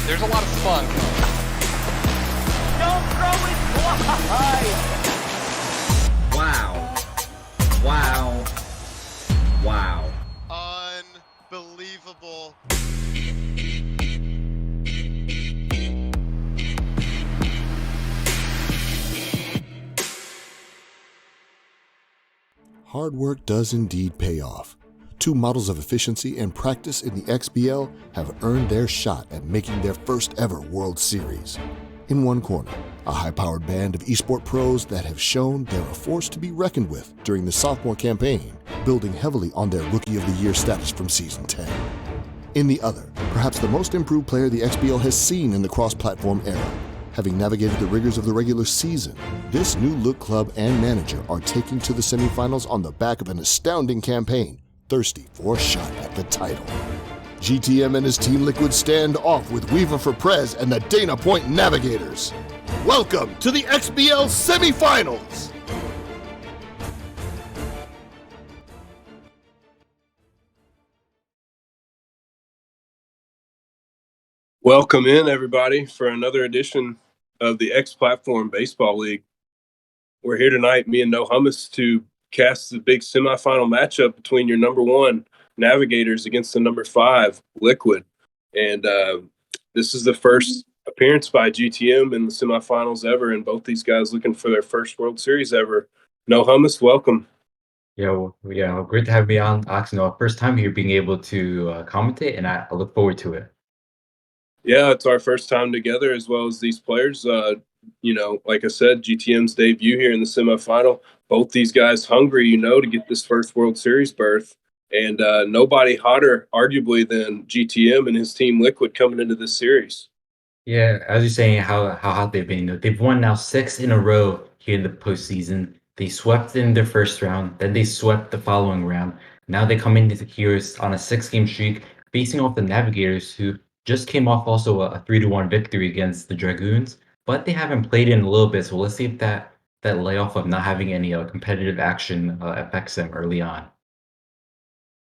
There's a lot of spunk. Don't throw it wide! Wow. Wow. Wow. Unbelievable. Hard work does indeed pay off. Two models of efficiency and practice in the XBL have earned their shot at making their first ever World Series. In one corner, a high-powered band of esports pros that have shown they're a force to be reckoned with during the sophomore campaign, building heavily on their Rookie of the Year status from Season 10. In the other, perhaps the most improved player the XBL has seen in the cross-platform era. Having navigated the rigors of the regular season, this new-look club and manager are taking to the semifinals on the back of an astounding campaign, thirsty for a shot at the title. GTM and his Team Liquid stand off with Weaver4Prez and the Dana Point Navigators. Welcome to the XBL semifinals! Welcome in, everybody, for another edition of the X Platform Baseball League. We're here tonight, me and No Hummus, to cast the big semifinal matchup between your number 1 Navigators against the number 5 Liquid. And this is the first appearance by GTM in the semifinals ever, and both these guys looking for their first World Series ever. No Hummus, welcome. Yeah, great to have me on. Actually, first time here being able to commentate, and I look forward to it. Yeah, it's our first time together, as well as these players. Like I said, GTM's debut here in the semifinal. Both these guys hungry, to get this first World Series berth. And nobody hotter, arguably, than GTM and his Team Liquid coming into this series. Yeah, as you're saying, how hot they've been. They've won now 6 in a row here in the postseason. They swept in their first round, then they swept the following round. Now they come into here on a 6-game streak, facing off the Navigators, who just came off also a 3-1 victory against the Dragoons, but they haven't played in a little bit. So let's see if that layoff of not having any competitive action affects them early on.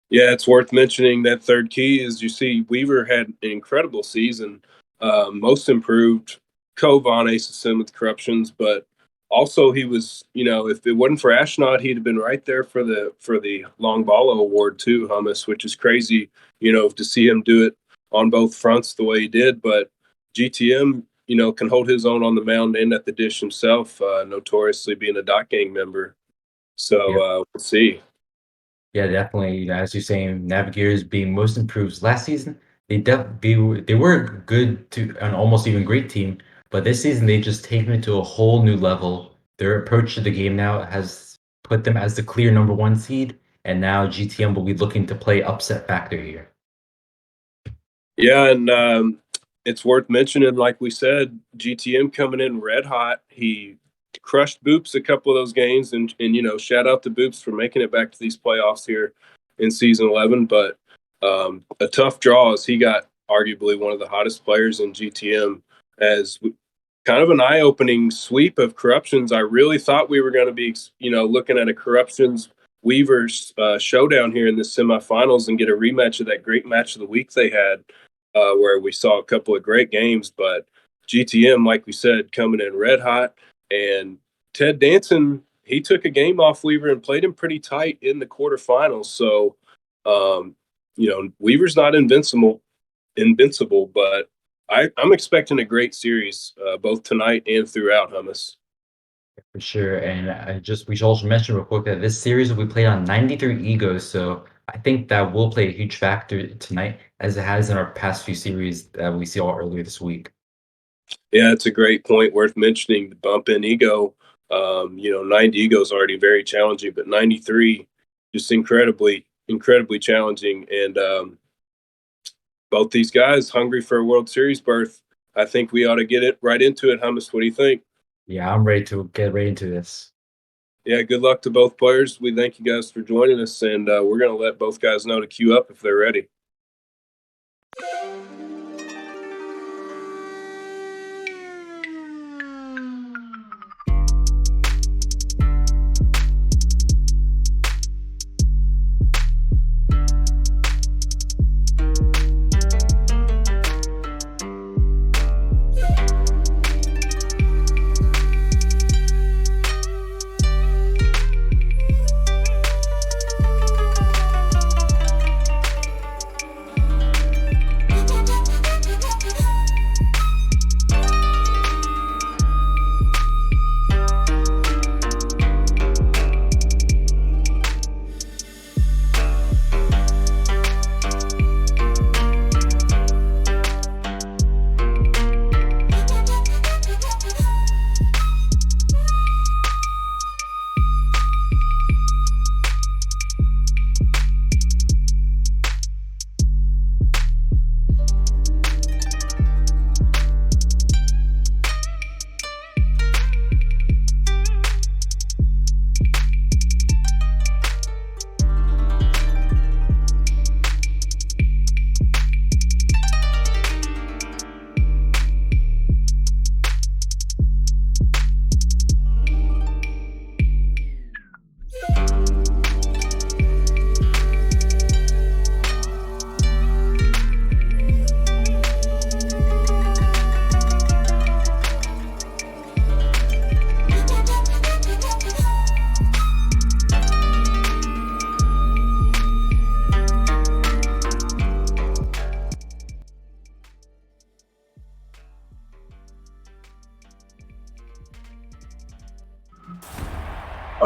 Yeah, it's worth mentioning that third key is, you see, Weaver had an incredible season, most improved, co-Von Ace with corruptions, but also he was, if it wasn't for Ashnod, he'd have been right there for the Long Ball award too, Hummus, which is crazy, to see him do it on both fronts the way he did. But GTM, can hold his own on the mound and at the dish himself, notoriously being a Dot Gang member. So we'll see. Yeah, definitely. As you're saying, Navigators being most improved last season, they were good to an almost even great team, but this season they just taken it to a whole new level. Their approach to the game now has put them as the clear number 1 seed, and now GTM will be looking to play upset factor here. Yeah, and it's worth mentioning, like we said, GTM coming in red hot. He crushed Boops a couple of those games, and shout out to Boops for making it back to these playoffs here in season 11. But a tough draw, as he got arguably one of the hottest players in GTM, as kind of an eye-opening sweep of corruptions. I really thought we were going to be, looking at a corruptions Weavers showdown here in the semifinals and get a rematch of that great match of the week they had, where we saw a couple of great games. But GTM, like we said, coming in red hot. And Ted Danson, he took a game off Weaver and played him pretty tight in the quarterfinals. So, Weaver's not invincible, but I'm expecting a great series, both tonight and throughout, Hummus. For sure. And we should also mention real quick that this series will be played on 93 egos. So I think that will play a huge factor tonight, as it has in our past few series that we saw earlier this week. Yeah, it's a great point worth mentioning. The bump in ego, 90 ego is already very challenging, but 93 just incredibly challenging. And both these guys hungry for a World Series berth. I think we ought to get right into it. Hummus, what do you think? Yeah, I'm ready to get right into this. Yeah, good luck to both players. We thank you guys for joining us, and we're going to let both guys know to queue up if they're ready.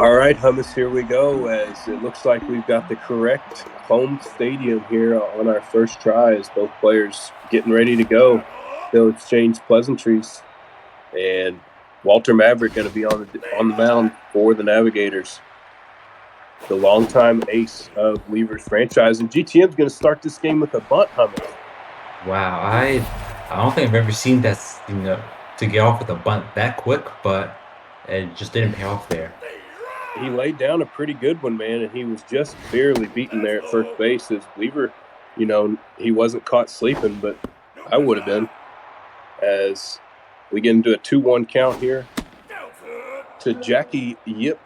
All right, Hummus, here we go, as it looks like we've got the correct home stadium here on our first try, as both players getting ready to go. They'll exchange pleasantries, and Walter Maverick going to be on the mound for the Navigators, the longtime ace of Weaver's franchise. And GTM's going to start this game with a bunt, Hummus. Wow, I don't think I've ever seen that, to get off with a bunt that quick, but it just didn't pay off there. He laid down a pretty good one, man, and he was just barely beaten there at first base. As Weaver, he wasn't caught sleeping, but I would have been. As we get into a 2-1 count here to Jackie Yip.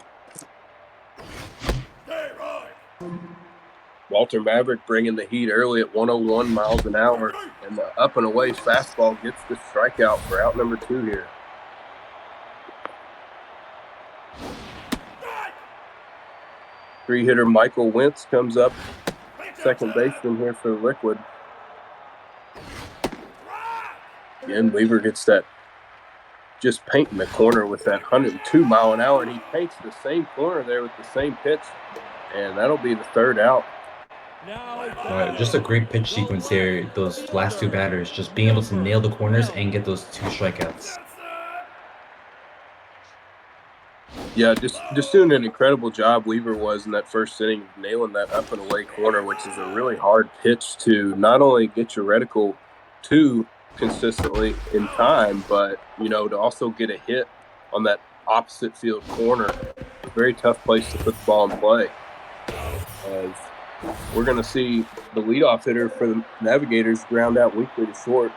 Walter Maverick bringing the heat early at 101 miles an hour, and the up and away fastball gets the strikeout for out number 2 here. Three-hitter Michael Wentz comes up, second baseman here for the Liquid. Again, Weaver gets that, just painting the corner with that 102 mile an hour, and he paints the same corner there with the same pitch, and that'll be the third out. Just a great pitch sequence there, those last 2 batters, just being able to nail the corners and get those 2 strikeouts. Yeah, just doing an incredible job, Weaver was in that first inning, nailing that up and away corner, which is a really hard pitch to not only get your reticle to consistently in time, but, to also get a hit on that opposite field corner. Very tough place to put the ball in play. As we're going to see the leadoff hitter for the Navigators ground out weakly to short.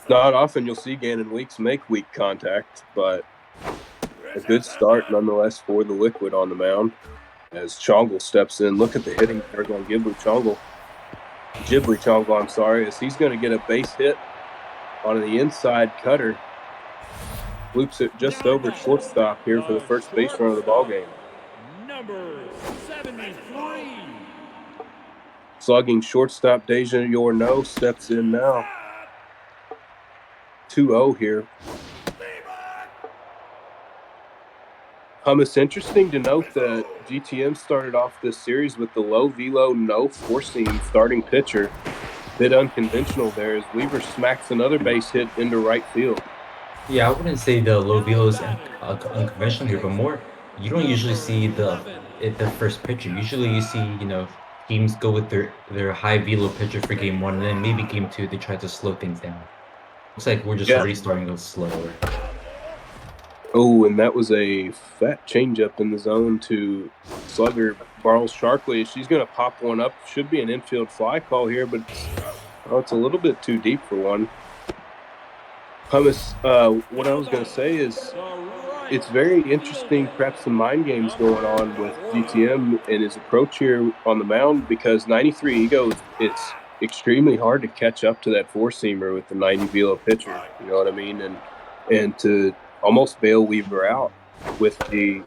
Not often you'll see Gannon Weeks make weak contact, but a good start nonetheless for the Liquid on the mound as Chongle steps in. Look at the hitting there on Ghibli Chongle, I'm sorry, as he's going to get a base hit on the inside cutter. Loops it just over shortstop here for the first base run of the ballgame. Number 73. Slugging shortstop Deja Yorno steps in now. 2-0 here. Hummus, interesting to note that GTM started off this series with the low velo, no four-seam starting pitcher. Bit unconventional there as Weaver smacks another base hit into right field. Yeah, I wouldn't say the low velo is unconventional here, but more, you don't usually see the first pitcher. Usually you see, teams go with their high velo pitcher for game 1, and then maybe game 2 they try to slow things down. Looks like we're just restarting a little slower. Oh, and that was a fat changeup in the zone to slugger Barles Sharkley. She's going to pop one up. Should be an infield fly call here, but it's a little bit too deep for one. Hummus, what I was going to say is it's very interesting, perhaps some mind games going on with GTM and his approach here on the mound, because 93 Ego, it's extremely hard to catch up to that four-seamer with the 90 velo pitcher, you know what I mean? And to almost bail Weaver out with the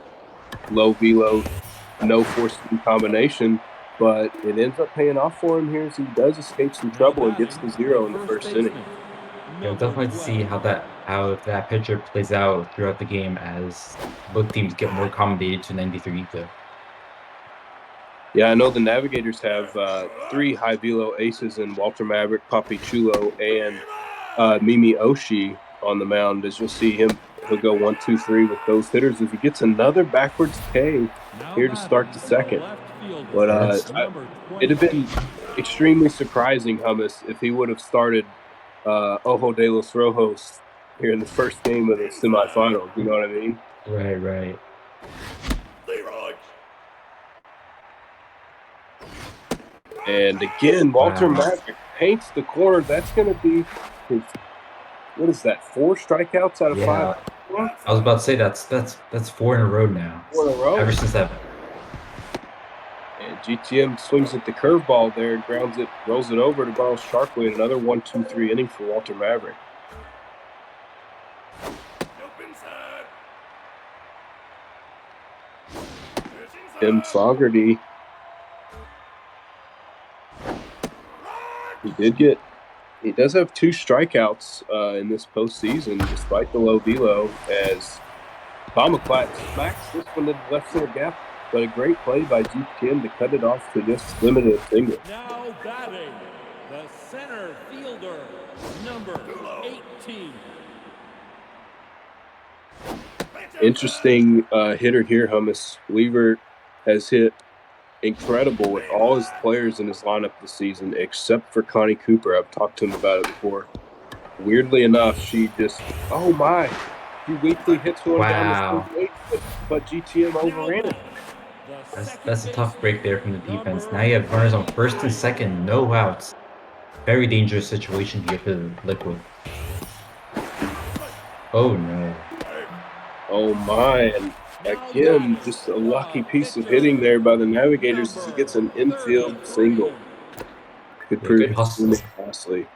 low velo, no four-seam combination, but it ends up paying off for him here as he does escape some trouble and gets to 0 in the first inning. Yeah, we'll definitely see how that pitcher plays out throughout the game as both teams get more accommodated to 93 Eco. Yeah, I know the Navigators have 3 high velo aces in Walter Maverick, Papi Chulo, and Mimi Oshie on the mound. As you'll see he'll go 1, 2, 3 with those hitters as he gets another backwards K here to start the second. But it'd have been extremely surprising, Hummus, if he would have started Ojo de los Rojos here in the first game of the semifinals. You know what I mean? Right. And again, Walter Maverick paints the corner. That's going to be his, what is that, 4 strikeouts out of 5? I was about to say that's 4 in a row now. 4 in a row? Ever since that. And GTM swings at the curveball there, grounds it, rolls it over to Barles Sharkley, and another 1, 2, 3 inning for Walter Maverick. Tim Fogarty. He did get He does have 2 strikeouts in this postseason, despite the low velo, as Bombaclat smacks this one to the left center gap, but a great play by GTM to cut it off to just limit a single. Now batting, the center fielder, number 18. Interesting hitter here, Hummus. Weaver has hit incredible with all his players in his lineup this season, except for Connie Cooper. I've talked to him about it before. Weirdly enough, she just, oh my, she weakly hits one down the straight, but GTM overran it. That's a tough break there from the defense. Now you have runners on first and second, no outs. Very dangerous situation here for the Liquid. Oh no. Oh my, and again, just a lucky piece of hitting there by the Navigators as he gets an infield single. Could prove extremely costly.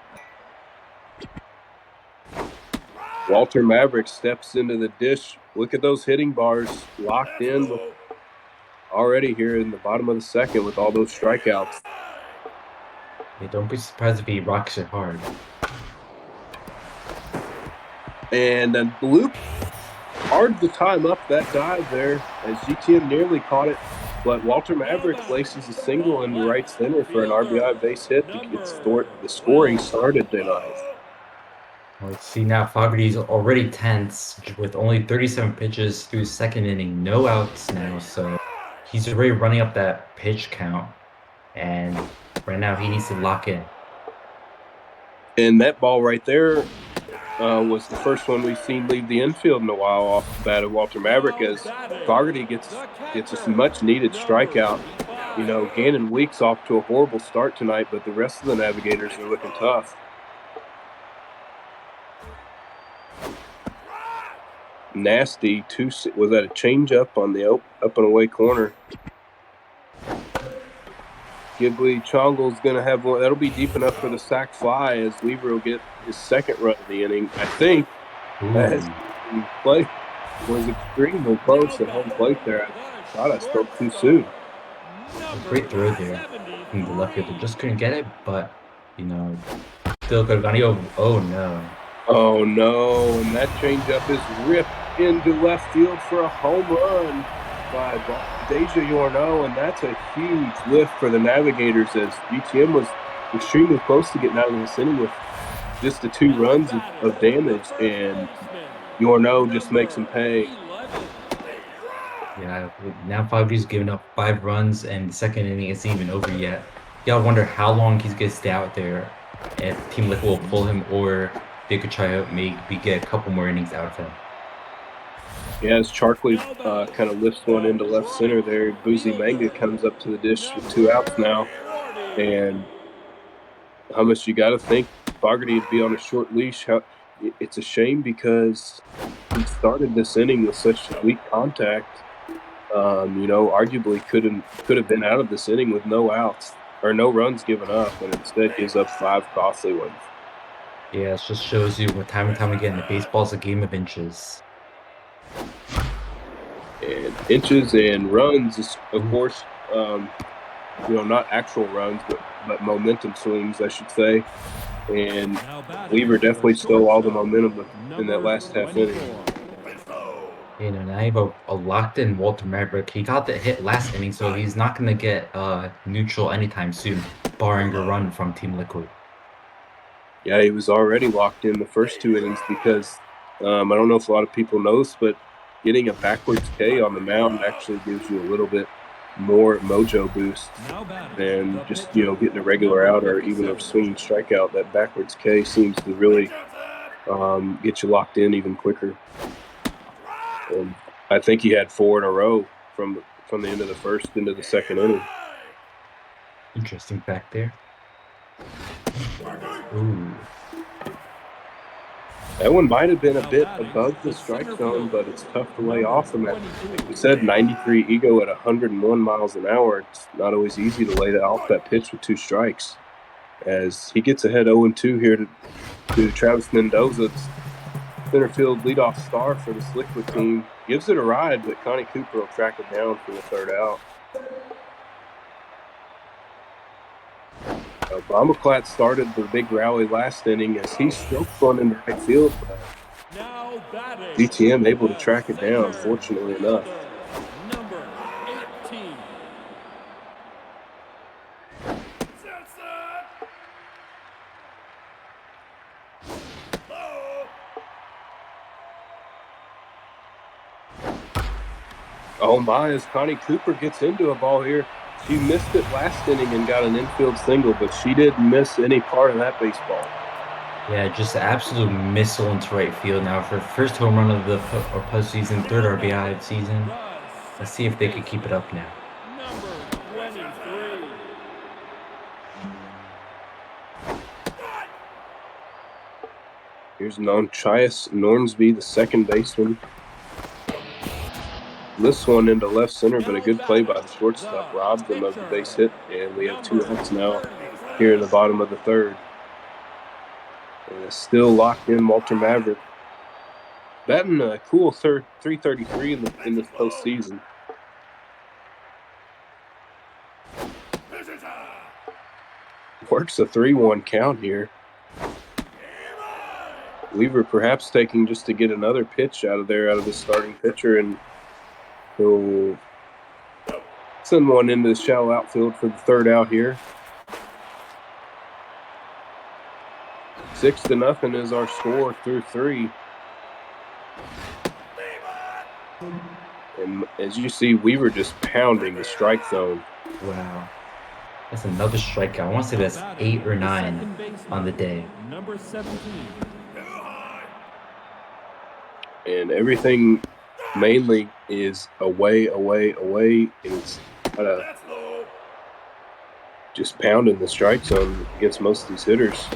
Walter Maverick steps into the dish. Look at those hitting bars locked in already here in the bottom of the second with all those strikeouts. Yeah, don't be surprised if he rocks it hard. And then Bloop hard to time up that dive there as GTM nearly caught it, but Walter Maverick laces a single in the right center for an RBI base hit to get the scoring started tonight. Let's see now, Fogarty's already tense with only 37 pitches through the second inning, no outs now, so he's already running up that pitch count, and right now he needs to lock in. And that ball right there was the first one we've seen leave the infield in a while off the bat of Walter Maverick as Fogarty gets a much-needed strikeout. You know, Gannon Weeks off to a horrible start tonight, but the rest of the Navigators are looking tough. Nasty, was that a changeup on the up and away corner? Ghibli Chongle's going to have one. That'll be deep enough for the sac fly as Weaver will get his second run of the inning. I think as the play was extremely close at home plate there. I thought I spoke too soon. Great throw there from the left fielder. Just couldn't get it, but, you know, still could have gone. Oh, no. Oh, no. And that changeup is ripped into left field for a home run by Deja Yorno, and that's a huge lift for the Navigators as GTM was extremely close to getting out of this inning with just the 2 runs of damage, and Yorno just makes him pay. Yeah, now Fogarty's given up 5 runs, and the second inning isn't even over yet. You gotta wonder how long he's gonna stay out there, if Team Liquid will pull him, or they could try to maybe get a couple more innings out of him. Yeah, as Charkley kind of lifts one into left center there, Boozy Manga comes up to the dish with 2 outs now. And how much you got to think Fogarty would be on a short leash. It's a shame because he started this inning with such weak contact. You know, arguably could have been out of this inning with no outs or no runs given up, and instead gives up 5 costly ones. Yeah, it just shows you time and time again that baseball's a game of inches. And inches and runs is, of course, you know, not actual runs, but momentum swings, I should say. And Weaver definitely stole all the momentum in that last half inning. You know, now you have a locked-in Walter Maverick. He got the hit last inning, so he's not going to get neutral anytime soon, barring a run from Team Liquid. Yeah, he was already locked in the first 2 innings because I don't know if a lot of people know this, but getting a backwards K on the mound actually gives you a little bit more mojo boost than just, you know, getting a regular out or even a swinging strikeout. That backwards K seems to really get you locked in even quicker. And I think he had 4 in a row from the end of the first into the second inning. Interesting fact there. Ooh. That one might have been a bit above the strike zone, but it's tough to lay off from that. Like we said, 93 ego at 101 miles an hour. It's not always easy to lay off that pitch with 2 strikes. As he gets ahead 0-2 here to Travis Mendoza, center field leadoff star for this Liquid team. Gives it a ride, but Connie Cooper will track it down for the 3rd out. Bombaclat started the big rally last inning as he stroked one into right field, but Now batting. GTM able to the track it down, center fortunately enough. fielder, number 18. Oh my, as Connie Cooper gets into a ball here. She missed it last inning and got an infield single, but she didn't miss any part of that baseball. Yeah, just an absolute missile into right field now for first home run of the postseason, third RBI of the season. Let's see if they could keep it up now. Number 23. Here's Nonchias Nornsby, the second baseman. This one into left center, but a good play by the shortstop robbed them of the base hit, and we have 2 outs now here in the bottom of the third. And it's still locked in Walter Maverick. Batting a cool 333 in this postseason. Works a 3-1 count here. Weaver perhaps taking just to get another pitch out of the starting pitcher, and he'll send one into the shallow outfield for the third out here. 6-0 is our score through 3. And as you see, Weaver just pounding the strike zone. Wow. That's another strikeout. I want to say that's 8 or 9 on the day. Number 17. And everything mainly is away. And it's just pounding the strike zone against most of these hitters.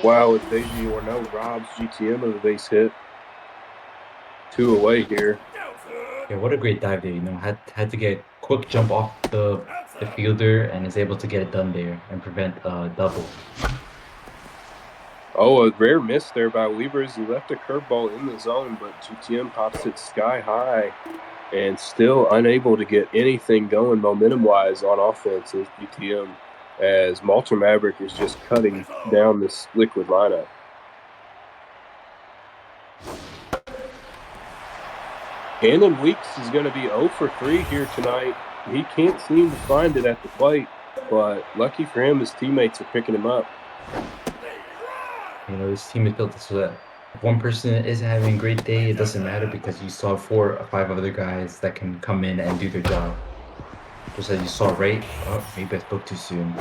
Wow, with Deji Orno robs GTM of the base hit. 2 away here. Yeah, what a great dive there. Had to get a quick jump off the fielder and is able to get it done there and prevent a double. Oh, a rare miss there by Weaver as he left a curveball in the zone, but GTM pops it sky high and still unable to get anything going momentum-wise on offense as GTM, as Walter Maverick is just cutting down this liquid lineup. Cannon Weeks is going to be 0 for 3 here tonight. He can't seem to find it at the plate, but lucky for him, his teammates are picking him up. This team is built so that if one person isn't having a great day, it doesn't matter because you saw 4 or 5 other guys that can come in and do their job. Just as you saw, right? Oh, maybe I spoke too soon.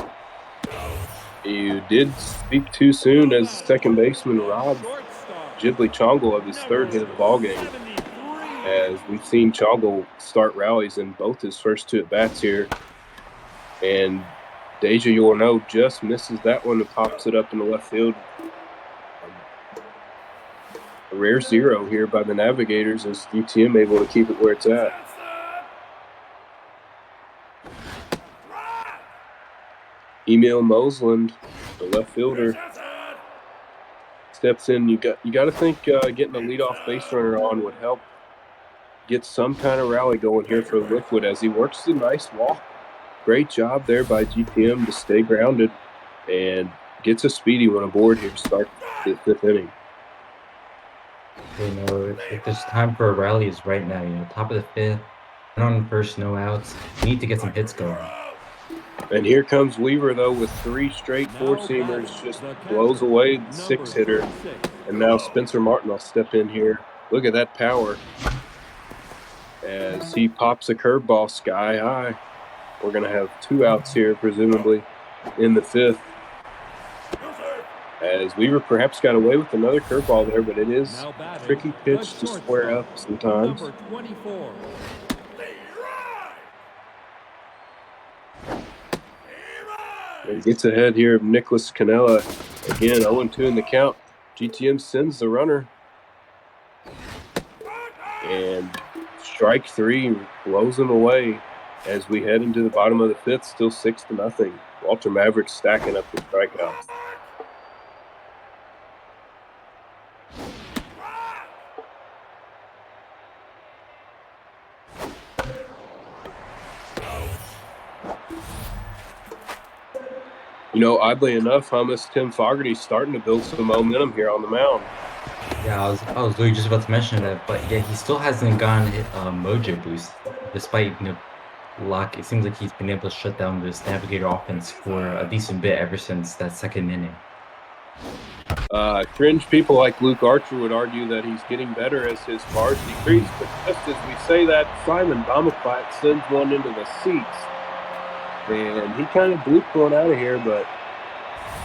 You did speak too soon as second baseman robbed Ghibli Chongle of his 3rd hit of the ballgame. As we've seen Chongle start rallies in both his first 2 at-bats here. And Deja Yorno just misses that one and pops it up in the left field. A rare 0 here by the Navigators as GTM able to keep it where it's at. Emil Mosland, the left fielder, steps in. You got to think getting a leadoff base runner on would help get some kind of rally going here for Liquid as he works a nice walk. Great job there by GTM to stay grounded and gets a speedy one aboard here to start the 5th inning. If there's time for a rally, is right now. Top of the 5th, on first, no outs. We need to get some hits going. And here comes Weaver, though, with 3 straight 4-seamers, just blows away the 6-hitter. And now Spencer Martin will step in here. Look at that power as he pops a curveball sky high. We're going to have 2 outs here, presumably, in the 5th. As Weaver perhaps got away with another curveball there, but it is a tricky pitch to square up sometimes. Number 24. And gets ahead here of Nicholas Canella. Again, 0-2 in the count. GTM sends the runner. And strike 3 blows him away as we head into the bottom of the 5th, still 6-0. Walter Maverick stacking up the strikeouts. Oddly enough, Hummus Tim Fogarty's starting to build some momentum here on the mound. Yeah, I was literally just about to mention that, but yeah, he still hasn't gotten hit mojo boost despite luck. It seems like he's been able to shut down this Navigator offense for a decent bit ever since that second inning. Cringe people like Luke Archer would argue that he's getting better as his bars decrease, but just as we say that, Simon Domoplat sends one into the seats. And he kind of blooped one out of here, but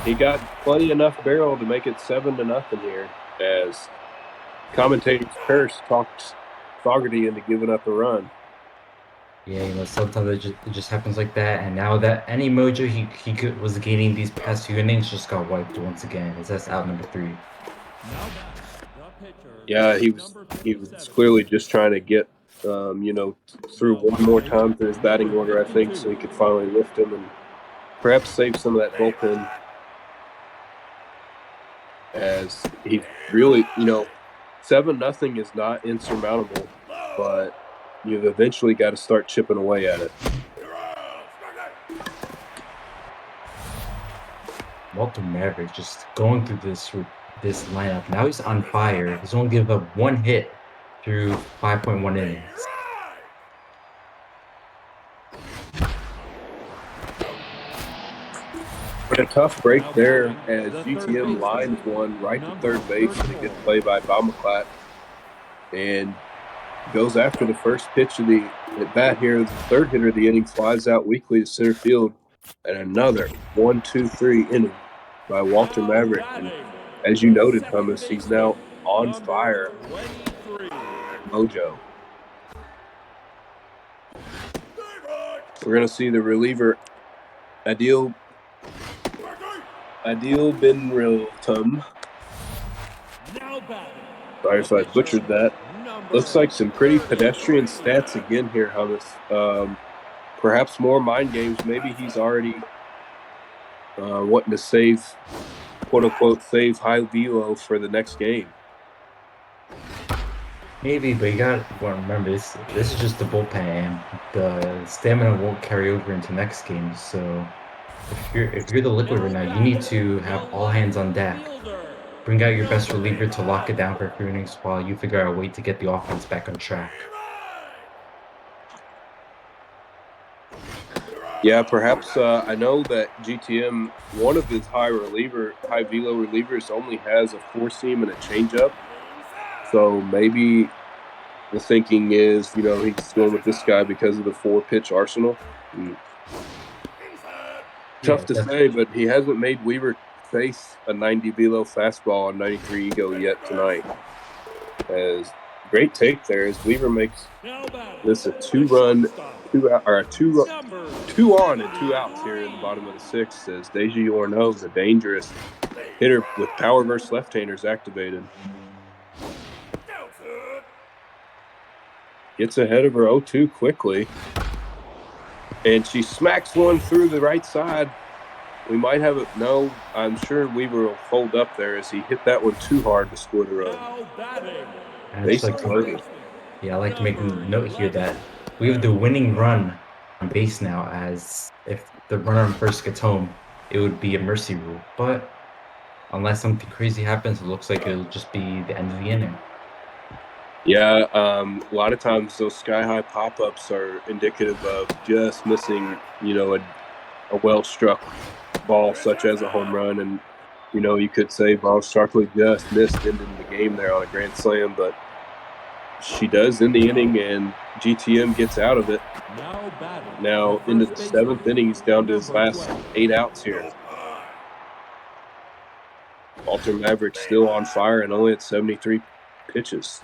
he got plenty enough barrel to make it 7-0 here, as commentator's curse talked Fogarty into giving up a run. Yeah, sometimes it just happens like that, and now that any mojo was gaining these past few innings just got wiped once again. As that's out number 3. Yeah, he was clearly just trying to get through one more time through his batting order, I think, so he could finally lift him and perhaps save some of that bullpen. As he really, 7-0 is not insurmountable, but you've eventually got to start chipping away at it. Walter Maverick just going through this lineup. Now he's on fire. He's only given up 1 hit through 5.1 innings. But a tough break there as GTM lines one right to third base and a good play by Domoplat and goes after the first pitch of the at bat here. The third hitter of the inning flies out weakly to center field, and another 1-2-3 inning by Walter Maverick. And as you noted, Hummus, he's now on fire. Mojo. We're going to see the reliever Adil Benriltum. Sorry if I butchered that. Looks like some pretty pedestrian stats again here, Hummus. Perhaps more mind games. Maybe he's already wanting to save, quote-unquote, save high velo for the next game. Maybe, but you gotta remember this is just the bullpen, and the stamina won't carry over into next game. So if you're the liquid right now, you need to have all hands on deck. Bring out your best reliever to lock it down for a few innings while you figure out a way to get the offense back on track. Yeah, perhaps I know that GTM, one of his high velo relievers, only has a 4-seam and a changeup. So maybe the thinking is, he's going with this guy because of the 4-pitch arsenal. Tough to say, but he hasn't made Weaver face a 90 velo fastball on 93 ego yet tonight. As great take there as Weaver makes this a 2-on and 2 outs here in the bottom of the 6th, as Deja Yorno, a dangerous hitter with power versus left-handers activated. Gets ahead of her 0-2 quickly. And she smacks one through the right side. We might have it. No, I'm sure Weaver will hold up there as he hit that one too hard to score the run. I like to make a note here that we have the winning run on base now, as if the runner on first gets home, it would be a mercy rule. But unless something crazy happens, it looks like it'll just be the end of the inning. Yeah, a lot of times those sky-high pop-ups are indicative of just missing, a well-struck ball, such as a home run. And, you could say Vaughn Starkley just missed ending the game there on a grand slam, but she does in the inning, and GTM gets out of it. Now into the 7th inning, he's down to his last 8 outs here. Walter Maverick still on fire and only at 73 pitches.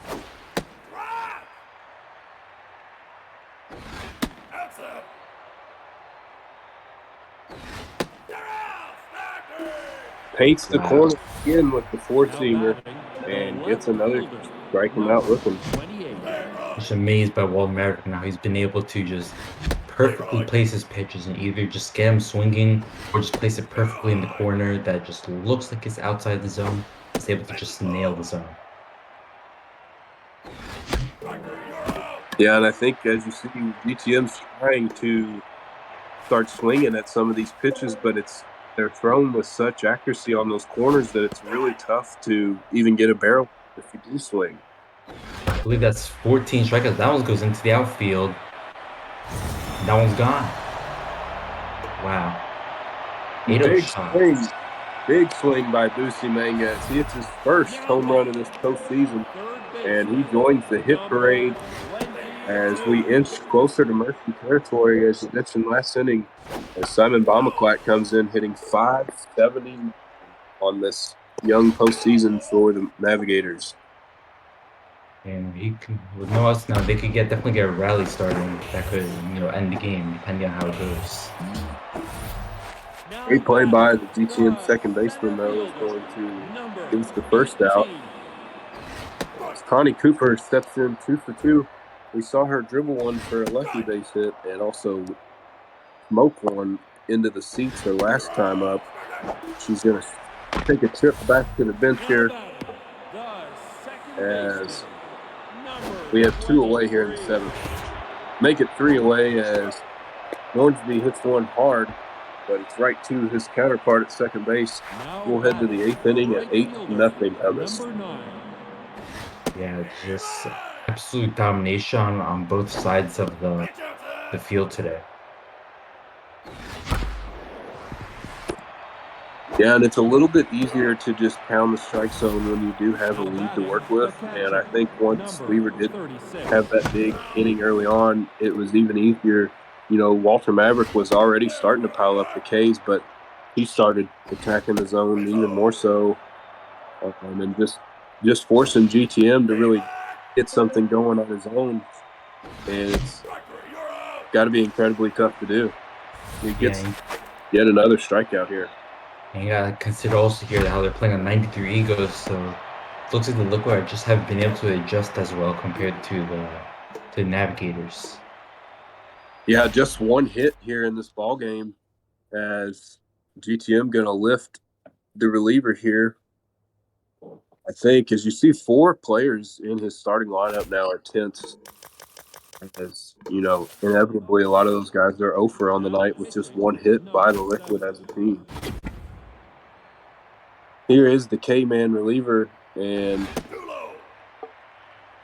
Paints the corner again with the 4-seamer and gets another, strike him out with him. Just amazed by Walter Maverick now. He's been able to just perfectly place his pitches and either just get him swinging or just place it perfectly in the corner that just looks like it's outside the zone. He's able to just nail the zone. Yeah, and I think as you see, GTM's trying to start swinging at some of these pitches, but it's they're thrown with such accuracy on those corners that it's really tough to even get a barrel if you do swing. I believe that's 14 strikeouts. That one goes into the outfield. That one's gone. Wow. 8-0 shots. Big swing by Busi Manga. See, it's his first home run in this postseason, and he joins the hit parade as we inch closer to Murphy territory, as you mentioned last inning, as Simon Bamaquack comes in hitting .570 on this young postseason for the Navigators. And he can, with no outs now, they could definitely get a rally starting that could end the game depending on how it goes. Great play by the GTM second baseman, though, is going to give us the first out. Connie Cooper steps in 2 for 2. We saw her dribble one for a lucky base hit and also smoke one into the seats her last time up. She's going to take a trip back to the bench here as we have 2 away here in the 7th. Make it 3 away as Hornsby hits one hard, but it's right to his counterpart at second base. We'll head to the 8th inning at 8-0 on this. Yeah, just absolute domination on both sides of the field today. Yeah, and it's a little bit easier to just pound the strike zone when you do have a lead to work with. And I think once Weaver did have that big inning early on, it was even easier. Walter Maverick was already starting to pile up the Ks, but he started attacking the zone even more so, and just forcing GTM to really get something going on his own. And it's got to be incredibly tough to do. He gets yet another strikeout here. And you gotta consider also here how they're playing on 93 egos, so it looks like the Liquid just haven't been able to adjust as well compared to the Navigators. Yeah, just one hit here in this ball game as GTM going to lift the reliever here. I think, as you see, 4 players in his starting lineup now are tenths. As inevitably a lot of those guys are 0 for on the night with just one hit by the Liquid as a team. Here is the K-Man reliever, and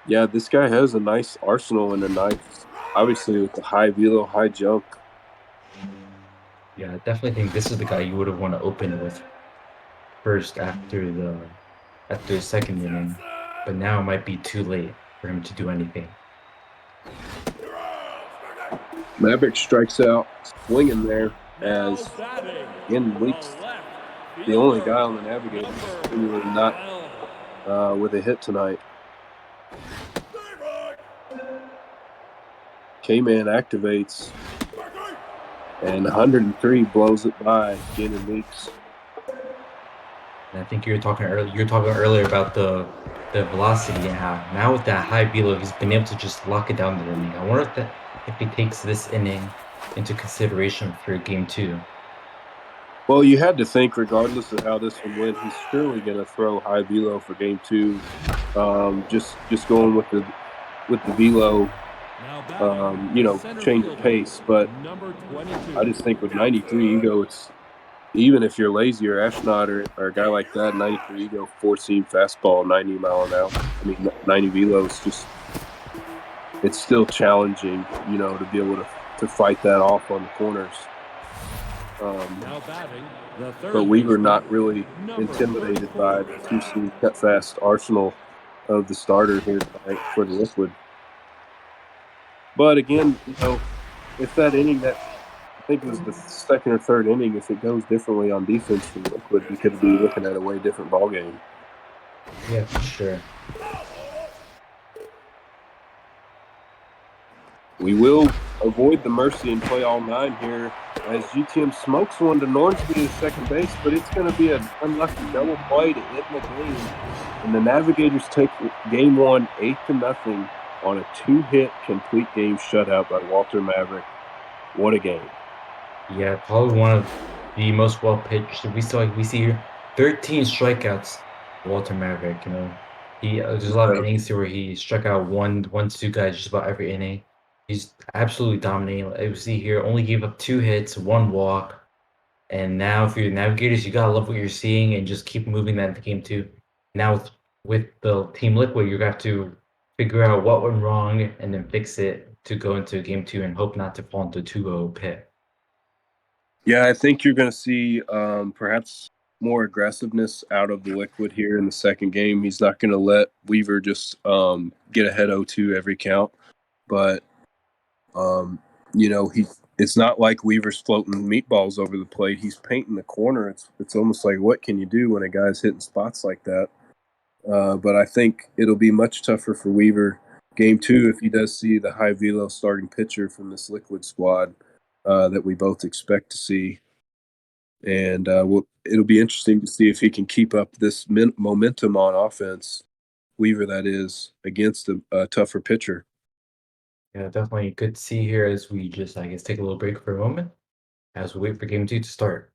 yeah, this guy has a nice arsenal and a nice, obviously with the high velo, high jump. Yeah, I definitely think this is the guy you would have want to open with first after the second inning, but now it might be too late for him to do anything. Maverick strikes out swinging there as in Weeks, the only guy on the Navigators who was not with a hit tonight. K-Man activates, and 103 blows it by again in Weeks. And I think you were talking earlier about the velocity and how now with that high velo he's been able to just lock it down the inning. I wonder if he takes this inning into consideration for game 2. Well, you had to think, regardless of how this one went, he's surely going to throw high velo for game 2. Just going with the velo, change of pace. But I just think with 93 ego, it's even if you're lazy or Ashnod or a guy like that, 93 ego, 4-seam fastball, 90 mile an hour. 90 velo is just, it's still challenging, to be able to fight that off on the corners. But Weaver not really intimidated by the 2-seam cut fast arsenal of the starter here tonight for the Liquid. But again, if that inning, I think it was the second or third inning, if it goes differently on defense for the Liquid, we could be looking at a way different ball game. Yeah, for sure. We will avoid the mercy and play all 9 here as GTM smokes one to Nornsby to second base, but it's going to be an unlucky double play to end the game. And the Navigators take game 1 8-0 on a 2-hit complete game shutout by Walter Maverick. What a game. Yeah, probably one of the most well pitched. We see here 13 strikeouts. Walter Maverick, there's a lot of innings here where he struck out one, 2 guys just about every inning. He's absolutely dominating. We see here only gave up 2 hits, 1 walk. And now for your navigators, you gotta love what you're seeing and just keep moving that into game two. Now with the Team Liquid, you have to figure out what went wrong and then fix it to go into game two and hope not to fall into a 2-0 pit. Yeah, I think you're going to see perhaps more aggressiveness out of the Liquid here in the second game. He's not going to let Weaver just get ahead 0-2 every count. But, it's not like Weaver's floating meatballs over the plate. He's painting the corner. It's almost like, what can you do when a guy's hitting spots like that? But I think it'll be much tougher for Weaver game two if he does see the high velo starting pitcher from this Liquid squad that we both expect to see. And it'll be interesting to see if he can keep up this momentum on offense, Weaver that is, against a tougher pitcher. Yeah, definitely good to see here as we just, I guess, take a little break for a moment as we wait for game two to start.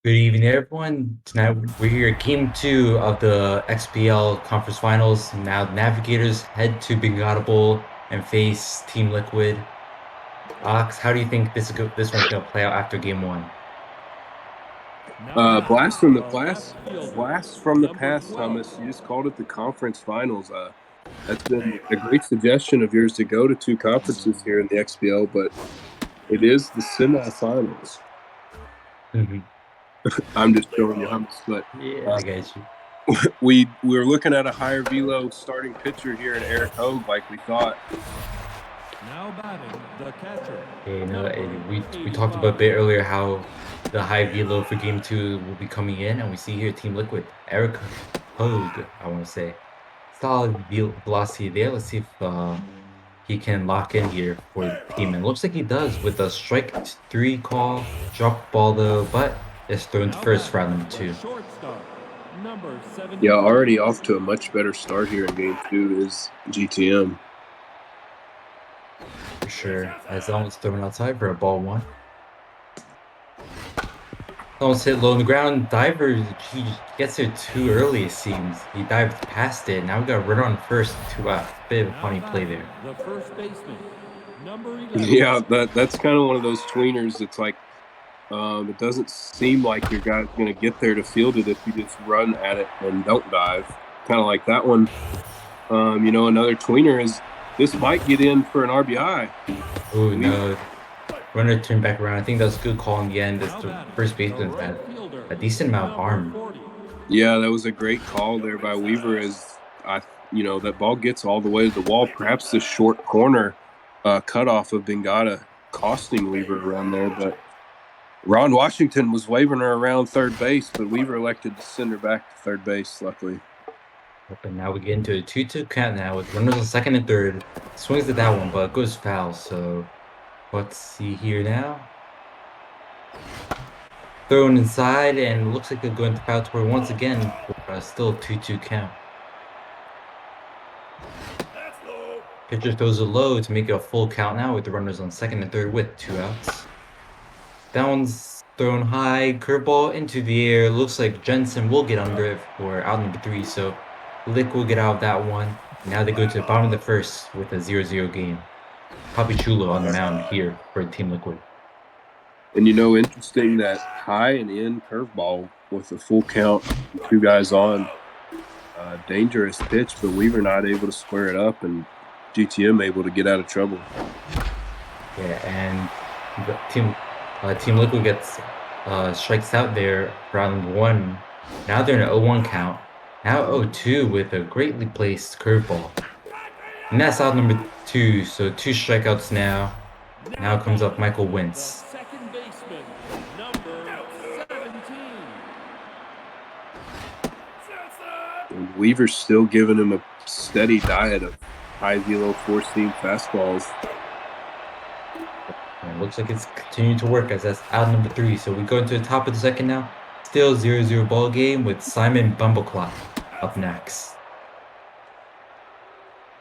Good evening, everyone. Tonight we're here at Game 2 of the XBL Conference Finals. Now Navigators head to Bengata Bowl and face Team Liquid. Ox, how do you think this one's going to play out after Game 1? Blast from the past, Thomas. You just called it the conference finals. That's been a great suggestion of yours to go to two conferences here in the XBL, but it is the semifinals. I'm just showing you how much, but Yeah, I got you. We're looking at a higher velo starting pitcher here in Eric Hogue, like we thought. Now batting the catcher. We talked about a bit earlier how the high velo for game 2 will be coming in, and we see here Team Liquid, Eric Hogue, I want to say. Solid velocity there. Let's see if he can lock in here for the team. And looks like he does with a strike 3 call, drop ball though, but it's thrown to first for round number 2. Yeah, already off to a much better start here in game 2 is GTM. For sure. As almost thrown outside for a ball 1. Almost hit low on the ground. Diver, he gets there too early, it seems. He dived past it. Now we got a runner on first. Bit of a funny play there. The first baseman, number 11. Yeah, that's kind of one of those tweeners. It's like it doesn't seem like your guy's going to get there to field it if you just run at it and don't dive. Kind of like that one. Another tweener is this might get in for an RBI. Oh, no. Runner turned back around. I think that was a good call in the end. As the first baseman had a decent amount of arm. Yeah, that was a great call there by Weaver as that ball gets all the way to the wall. Perhaps the short corner cutoff of Bengata costing Weaver around there, but Ron Washington was waving her around third base, but Weaver elected to send her back to third base, luckily. And now we get into a 2-2 count now with runners on second and third. Swings at that one, but it goes foul. So let's see here now. Thrown inside, and looks like they're going to foul toward once again. Still a 2-2 count. Pitcher throws a low to make it a full count now with the runners on second and third with 2 outs. That one's thrown high, curveball into the air. Looks like Jensen will get under it for out number 3, so Lick will get out of that one. Now they go to the bottom of the first with a 0-0 game. Papichulo on the mound here for Team Liquid. And interesting that high and in curveball with a full count, 2 guys on. Dangerous pitch, but Weaver not able to square it up, and GTM able to get out of trouble. Yeah, and the Team Liquid gets strikes out there round 1. Now they're in an 0-1 count. Now 0-2 with a greatly placed curveball. And that's out number 2, so 2 strikeouts now. Now comes up Michael Wentz. Second baseman, number 17. And Weaver's still giving him a steady diet of high velo, 4-seam fastballs. And it looks like it's continuing to work as that's out number 3. So we go into the top of the second now. Still 0-0 ball game with Simon Bumbleclock up next.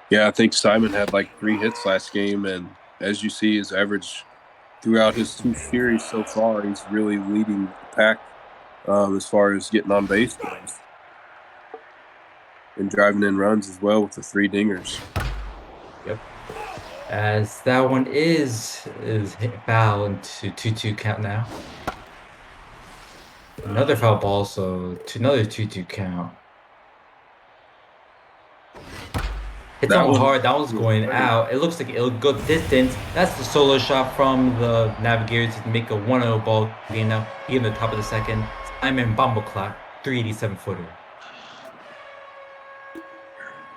Yeah, I think Simon had like 3 hits last game, and as you see, his average throughout his 2 series so far, he's really leading the pack as far as getting on base goes. And driving in runs as well with the 3 dingers. Yep. As that one is hit foul into 2-2 count now. Another foul ball, so to another 2-2 count. It's on hard. That one's going out. It looks like it'll go distance. That's the solo shot from the Navigators to make a 1-0 ball game now. Even the top of the second. Simon Bumbleclock, 387 footer.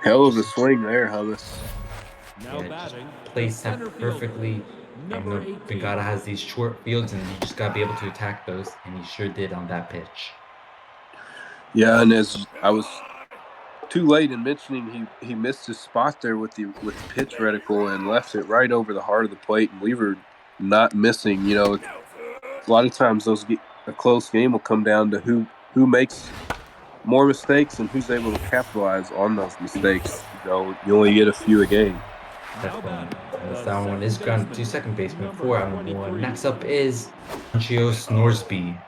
Hell of a swing there, Hummus. Now Yeah, just batting, placed that center fielder, perfectly. I number know 18. Bengata has these short fields, and you just gotta be able to attack those, and he sure did on that pitch. Yeah, and as I was too late in mentioning, he missed his spot there with the pitch reticle and left it right over the heart of the plate, and Weaver not missing. A lot of times a close game will come down to who makes more mistakes and who's able to capitalize on those mistakes. You only get a few a game. Definitely. As that one is grounded to second baseman for out number 1. Next up is Gtmsnba13.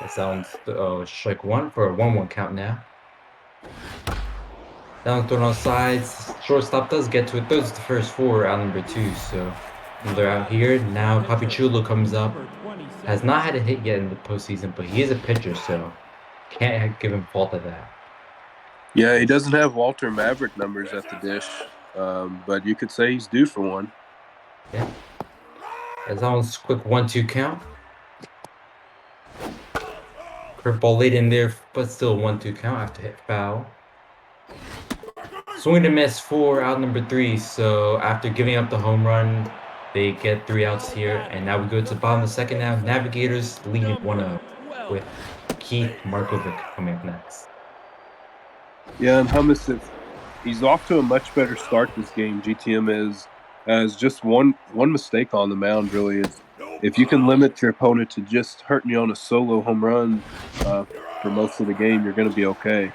That sounds strike 1 for a 1-1 count now. Down thrown on sides. Shortstop does get to it. Throws the first 4 out number 2. So they're out here. Now Papichulo comes up. Has not had a hit yet in the postseason, but he is a pitcher, so can't give him fault of that. Yeah, he doesn't have Walter Maverick numbers at the dish, but you could say he's due for one. Yeah. As that one's quick 1-2 count. Curveball late in there, but still 1-2 count after hit foul. Swing and miss for out number 3. So after giving up the home run, they get 3 outs here. And now we go to the bottom of the second now. Navigators leading 1-0 with Keith Markovic coming up next. Yeah, and Hummus, he's off to a much better start this game. GTM has just one mistake on the mound, really. Is if you can limit your opponent to just hurting you on a solo home run for most of the game, you're going to be okay.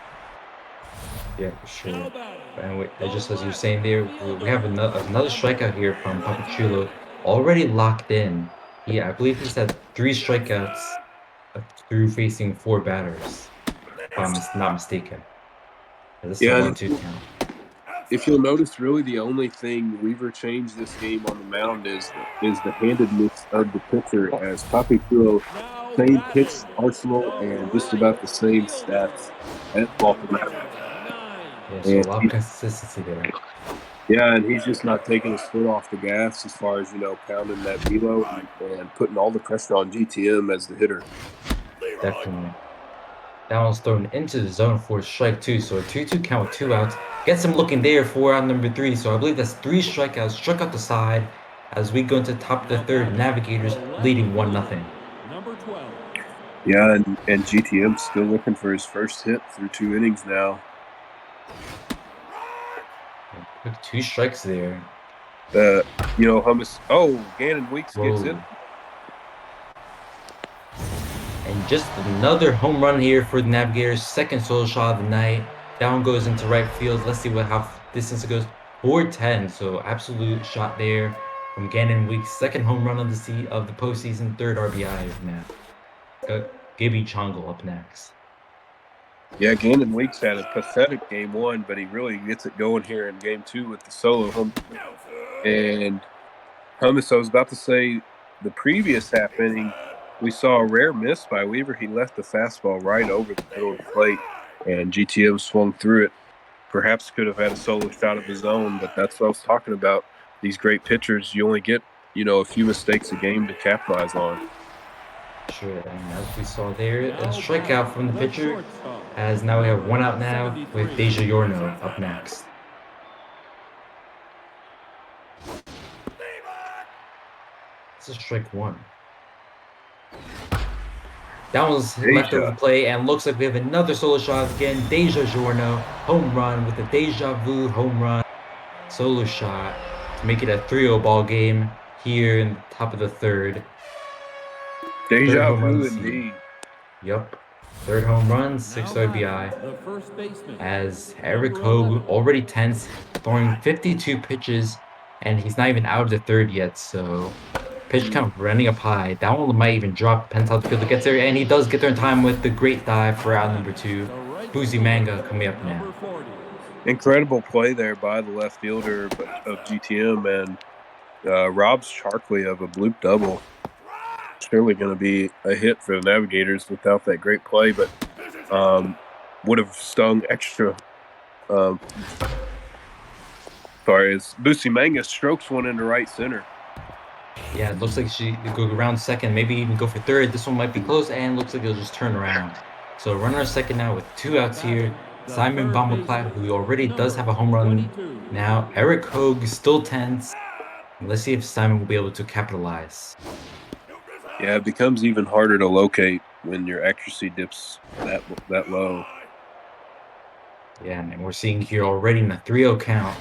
Yeah, for sure. And just as you were saying there, we have another strikeout here from Papichulo, already locked in. Yeah, I believe he's had 3 strikeouts through facing 4 batters, if I'm not mistaken. This is a 1-2 count. If you'll notice, really the only thing Weaver changed this game on the mound is the handedness of the pitcher, as Papichulo, same pitch arsenal and just about the same stats as Walter Maverick. Yeah, so a lot of consistency there. Yeah, and he's just not taking his foot off the gas as far as, pounding that velo and putting all the pressure on GTM as the hitter. Definitely. That one's thrown into the zone for strike 2, so a 2-2 count with 2 outs. Gets him looking there for out number 3, so I believe that's 3 strikeouts. Struck out the side as we go into the top of the third. Navigators leading 1-0. Number 12. Yeah, and GTM still looking for his first hit through 2 innings now. Quick 2 strikes there. Hummus. Oh, Gannon Weeks gets it. And just another home run here for the Navigators. Second solo shot of the night. Down goes into right field. Let's see how distance it goes. 410, so absolute shot there. from Gannon Week's second home run of the postseason, third RBI now. Got Gibby Chongle up next. Yeah, Gannon Weeks had a pathetic game 1, but he really gets it going here in game 2 with the solo home. And Hummus, I was about to say, the previous half inning, we saw a rare miss by Weaver. He left the fastball right over the middle of the plate, and GTM swung through it. Perhaps could have had a solo shot of his own, but that's what I was talking about. These great pitchers, you only get, a few mistakes a game to capitalize on. Sure, and as we saw there, a strikeout from the pitcher, as now we have one out now with Deja Yorno up next. It's a strike 1. That was left over the play, and looks like we have another solo shot again. Deja Yorno, home run with a deja vu home run solo shot to make it a 3-0 ball game here in the top of the third. Deja vu indeed. Yep. Third home run, 6 RBI. As Eric Hogue already tense, throwing 52 pitches, and he's not even out of the third yet, so pitch count running up high. That one might even drop, depends how the fielder gets there, and he does get there in time with the great dive for out number 2. Boozy Manga coming up now. Incredible play there by the left fielder of GTM, and robs Sharkley of a bloop double. Surely going to be a hit for the Navigators without that great play, but would have stung extra. Sorry, as Boosie Manga strokes one into right center. Yeah, it looks like she could go around second, maybe even go for third. This one might be close, and looks like it'll just turn around. So runner at second now with 2 outs here. Simon Bombaclat, who already does have a home run now. Eric Hogue still tense. Let's see if Simon will be able to capitalize. Yeah, it becomes even harder to locate when your accuracy dips that low. Yeah, and we're seeing here already in a 3-0 count.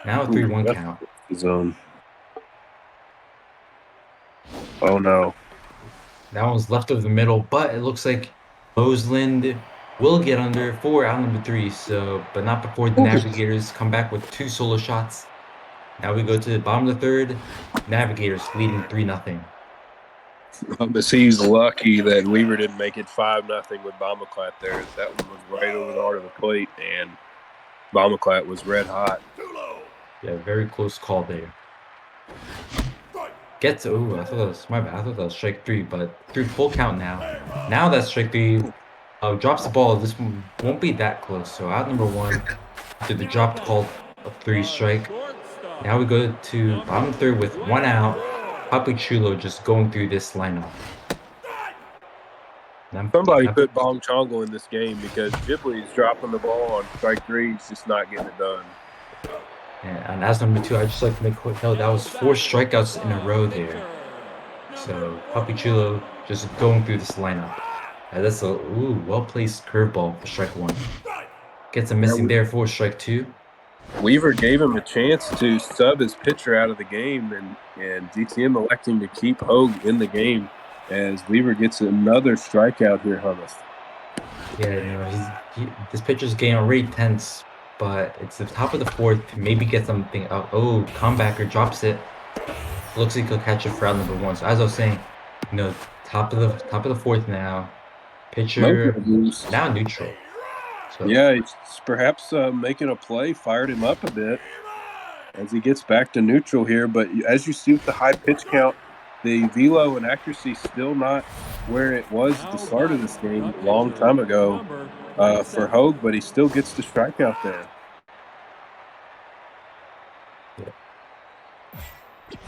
Now a 3-1 count. Zone. Oh no. That one's left of the middle, but it looks like Roseland will get under for out number 3, but not before the Navigators come back with 2 solo shots. Now we go to the bottom of the third. Navigators leading 3-0. But he's lucky that Weaver didn't make it 5-0 with Bombaclat there. That one was right over the heart of the plate, and Bombaclat was red hot. Yeah, very close call there. I thought that was my bad. I thought that was strike 3, but through full count now. Now that's strike 3. Drops the ball. This one won't be that close. So out number 1 to the dropped call of 3 strike. Now we go to bottom third with 1 out. Papi Chulo just going through this lineup. Somebody put Bong Chongle in this game because Ghibli's dropping the ball on strike 3. He's just not getting it done. And as number 2, I'd just like to make a quick note, that was 4 strikeouts in a row there. So Papi Chulo just going through this lineup. That's a well-placed curveball for strike 1. Gets a missing there for strike 2. Weaver gave him a chance to sub his pitcher out of the game, and GTM electing to keep Hogue in the game as Weaver gets another strikeout here, Hummus. Yeah, this pitcher's game already tense, but it's the top of the 4th. Maybe get something up. Oh, comebacker drops it. Looks like he'll catch it for out number 1. So as I was saying, top of the 4th now. Pitcher now neutral. So, yeah, he's perhaps making a play, fired him up a bit as he gets back to neutral here. But as you see with the high pitch count, the velo and accuracy still not where it was at the start of this game a long time ago for Hogue, but he still gets the strikeout there.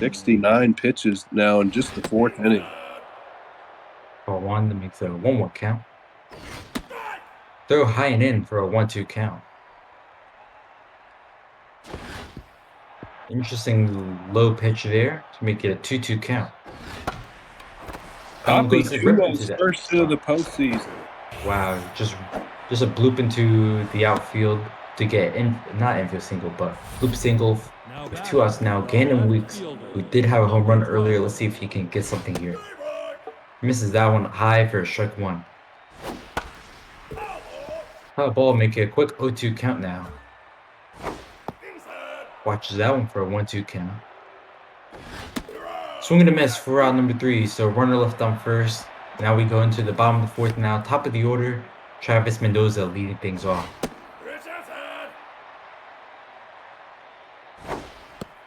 69 pitches now in just the 4th inning. For 1 to make the 1-1 count. Throw high and in for a 1-2 count. Interesting low pitch there to make it a 2-2 count. Papi Chulo's first of the postseason. Wow, just a bloop into the outfield to get not infield single, but bloop single with 2 outs now. Gannon Weeks, who did have a home run earlier. Let's see if he can get something here. Misses that one high for a strike 1. Ball make it a quick 0-2 count now. Watches that one for a 1-2 count. Swing and a miss for round number 3. So runner left on first. Now we go into the bottom of the 4th now. Top of the order, Travis Mendoza leading things off.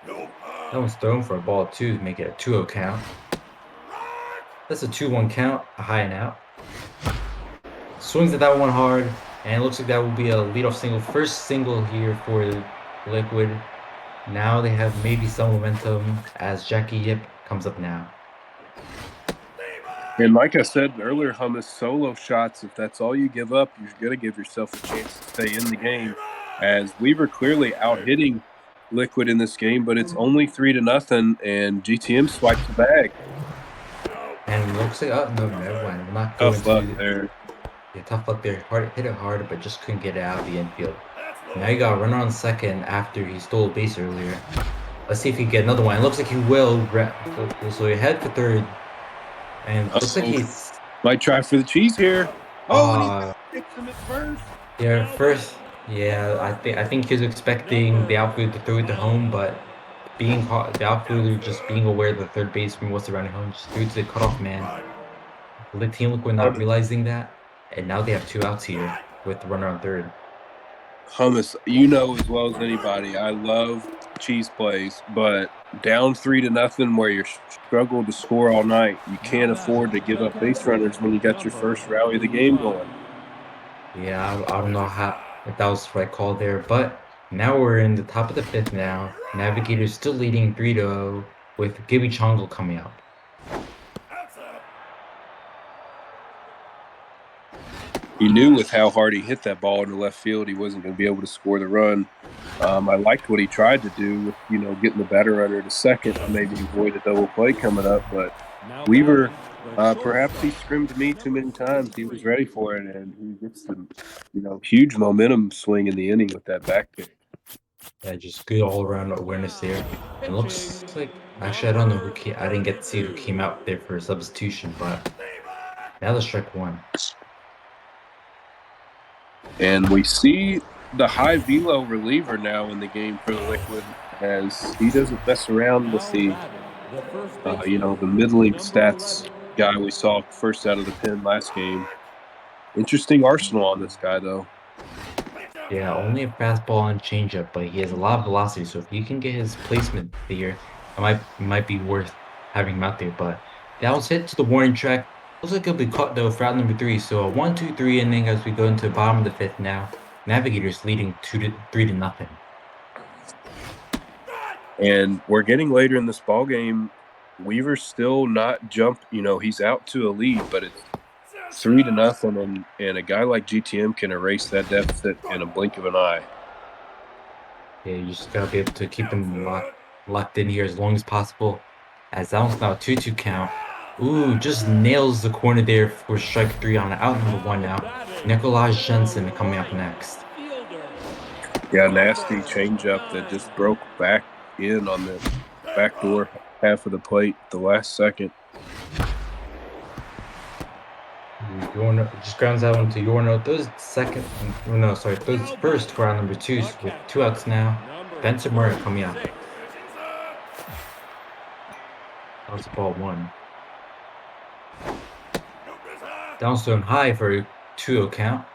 That one's thrown for a ball 2 to make it a 2-0 count. That's a 2-1 count, a high and out. Swings at that one hard, and it looks like that will be a leadoff single. First single here for Liquid. Now they have maybe some momentum as Jackie Yip comes up now. And like I said earlier, Hummus, solo shots, if that's all you give up, you're going to give yourself a chance to stay in the game. As Weaver clearly out-hitting Liquid in this game, but it's only 3-0, and GTM swipes the bag. And it looks like, oh, no, never mind. We're not going Tough luck there. Yeah, tough luck there. Hit it hard, but just couldn't get it out of the infield. Now you got a runner on second after he stole a base earlier. Let's see if he can get another one. It looks like he will. So he head for third. And it looks like he's... Might try for the cheese here. Oh, and he hits him at first. Yeah, first... Yeah, I think he was expecting the outfielder to throw it to home, but the outfielder just being aware the third baseman was surrounding home, just threw it to the cutoff man. The team Liquid not realizing that, and now they have 2 outs here with the runner on third. Hummus, you know as well as anybody, I love cheese plays, but down 3-0 where you're struggled to score all night, you can't afford to give up base runners when you got your first rally of the game going. Yeah, I don't know if that was the right call there, but now we're in the top of the 5th now. Navigators still leading 3-0 with Gibby Chongle coming up. You knew with how hard he hit that ball in the left field, he wasn't going to be able to score the run. I liked what he tried to do with, getting the batter runner to second to maybe avoid a double play coming up. But Weaver, perhaps he screamed to me too many times. He was ready for it, and he gets some, huge momentum swing in the inning with that back pick. Yeah, just good all-around awareness there. It looks like, actually, I don't know I didn't get to see who came out there for a substitution, but now the strike 1. And we see the high velo reliever now in the game for the Liquid, as he doesn't mess around with the middling stats guy we saw first out of the pen last game. Interesting arsenal on this guy, though. Yeah, only a fastball and changeup, but he has a lot of velocity, so if you can get his placement here, it might be worth having him out there. But that was hit to the warning track. Looks like it'll be caught though for round number 3. So a 1-2-3 inning as we go into the bottom of the 5th now. Navigators leading 3-0. And we're getting later in this ball game. Weaver's still not he's out to a lead, but it's 3-0, and a guy like GTM can erase that deficit in a blink of an eye. Yeah, you just gotta be able to keep them locked in here as long as possible. As that one's now a 2-2 count. Ooh, just nails the corner there for strike 3 on out number 1 now. Nikolaj Jensen coming up next. Yeah, nasty changeup that just broke back in on the backdoor half of the plate the last second. Just grounds that one to Yorno. Those first for round number 2 with 2 outs now. Benson Murray coming up. That was ball 1. Downstone high for a 2-0 count.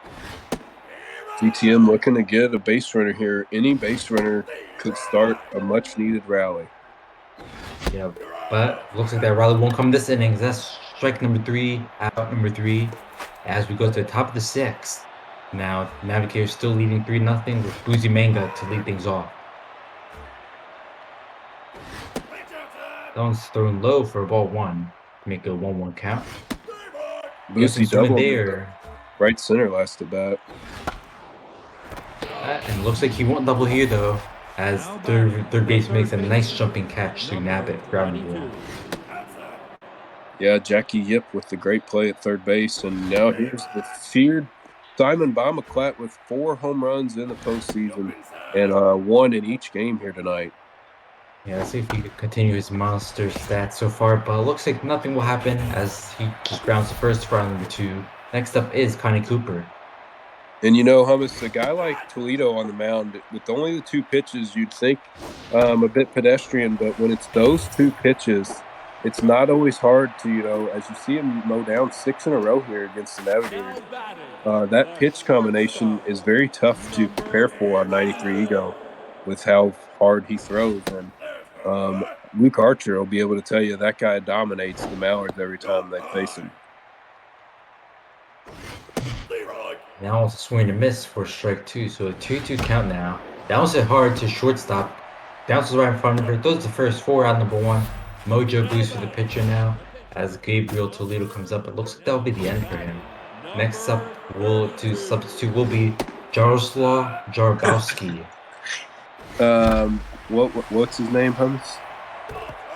GTM looking to get a base runner here. Any base runner could start a much-needed rally. Yeah, but looks like that rally won't come this inning. That's strike number 3, out number 3, as we go to the top of the 6th. Now, Navigators still leading 3-0 with Boozy Manga to lead things off. That one's thrown low for a ball 1 to make it a 1-1 count. Boozy double there. Right center last at bat. And looks like he won't double here though, as third base makes a nice jumping catch to nab it ground number 1. Yeah, Jackie Yip with the great play at third base, and now here's the feared Simon Baumaclat with 4 home runs in the postseason and 1 in each game here tonight. Yeah, let's see if he can continue his monster stats so far, but it looks like nothing will happen as he just grounds the first for round number 2. Next up is Connie Cooper. And Hummus, a guy like Toledo on the mound, with only the 2 pitches, you'd think a bit pedestrian, but when it's those 2 pitches, it's not always hard to, as you see him mow down 6 in a row here against the Navigators. That pitch combination is very tough to prepare for on 93 Ego with how hard he throws. And Luke Archer will be able to tell you that guy dominates the Mallards every time they face him. Now it's a swing and miss for strike 2, so a 2-2 count now. Bounce it hard to shortstop. Bounces right in front of her. Throws the first 4 out number 1. Mojo boost for the pitcher now as Gabriel Toledo comes up. It looks like that'll be the end for him. Next up, to substitute will be Jaroslaw Jargowski. What's his name, Hummus?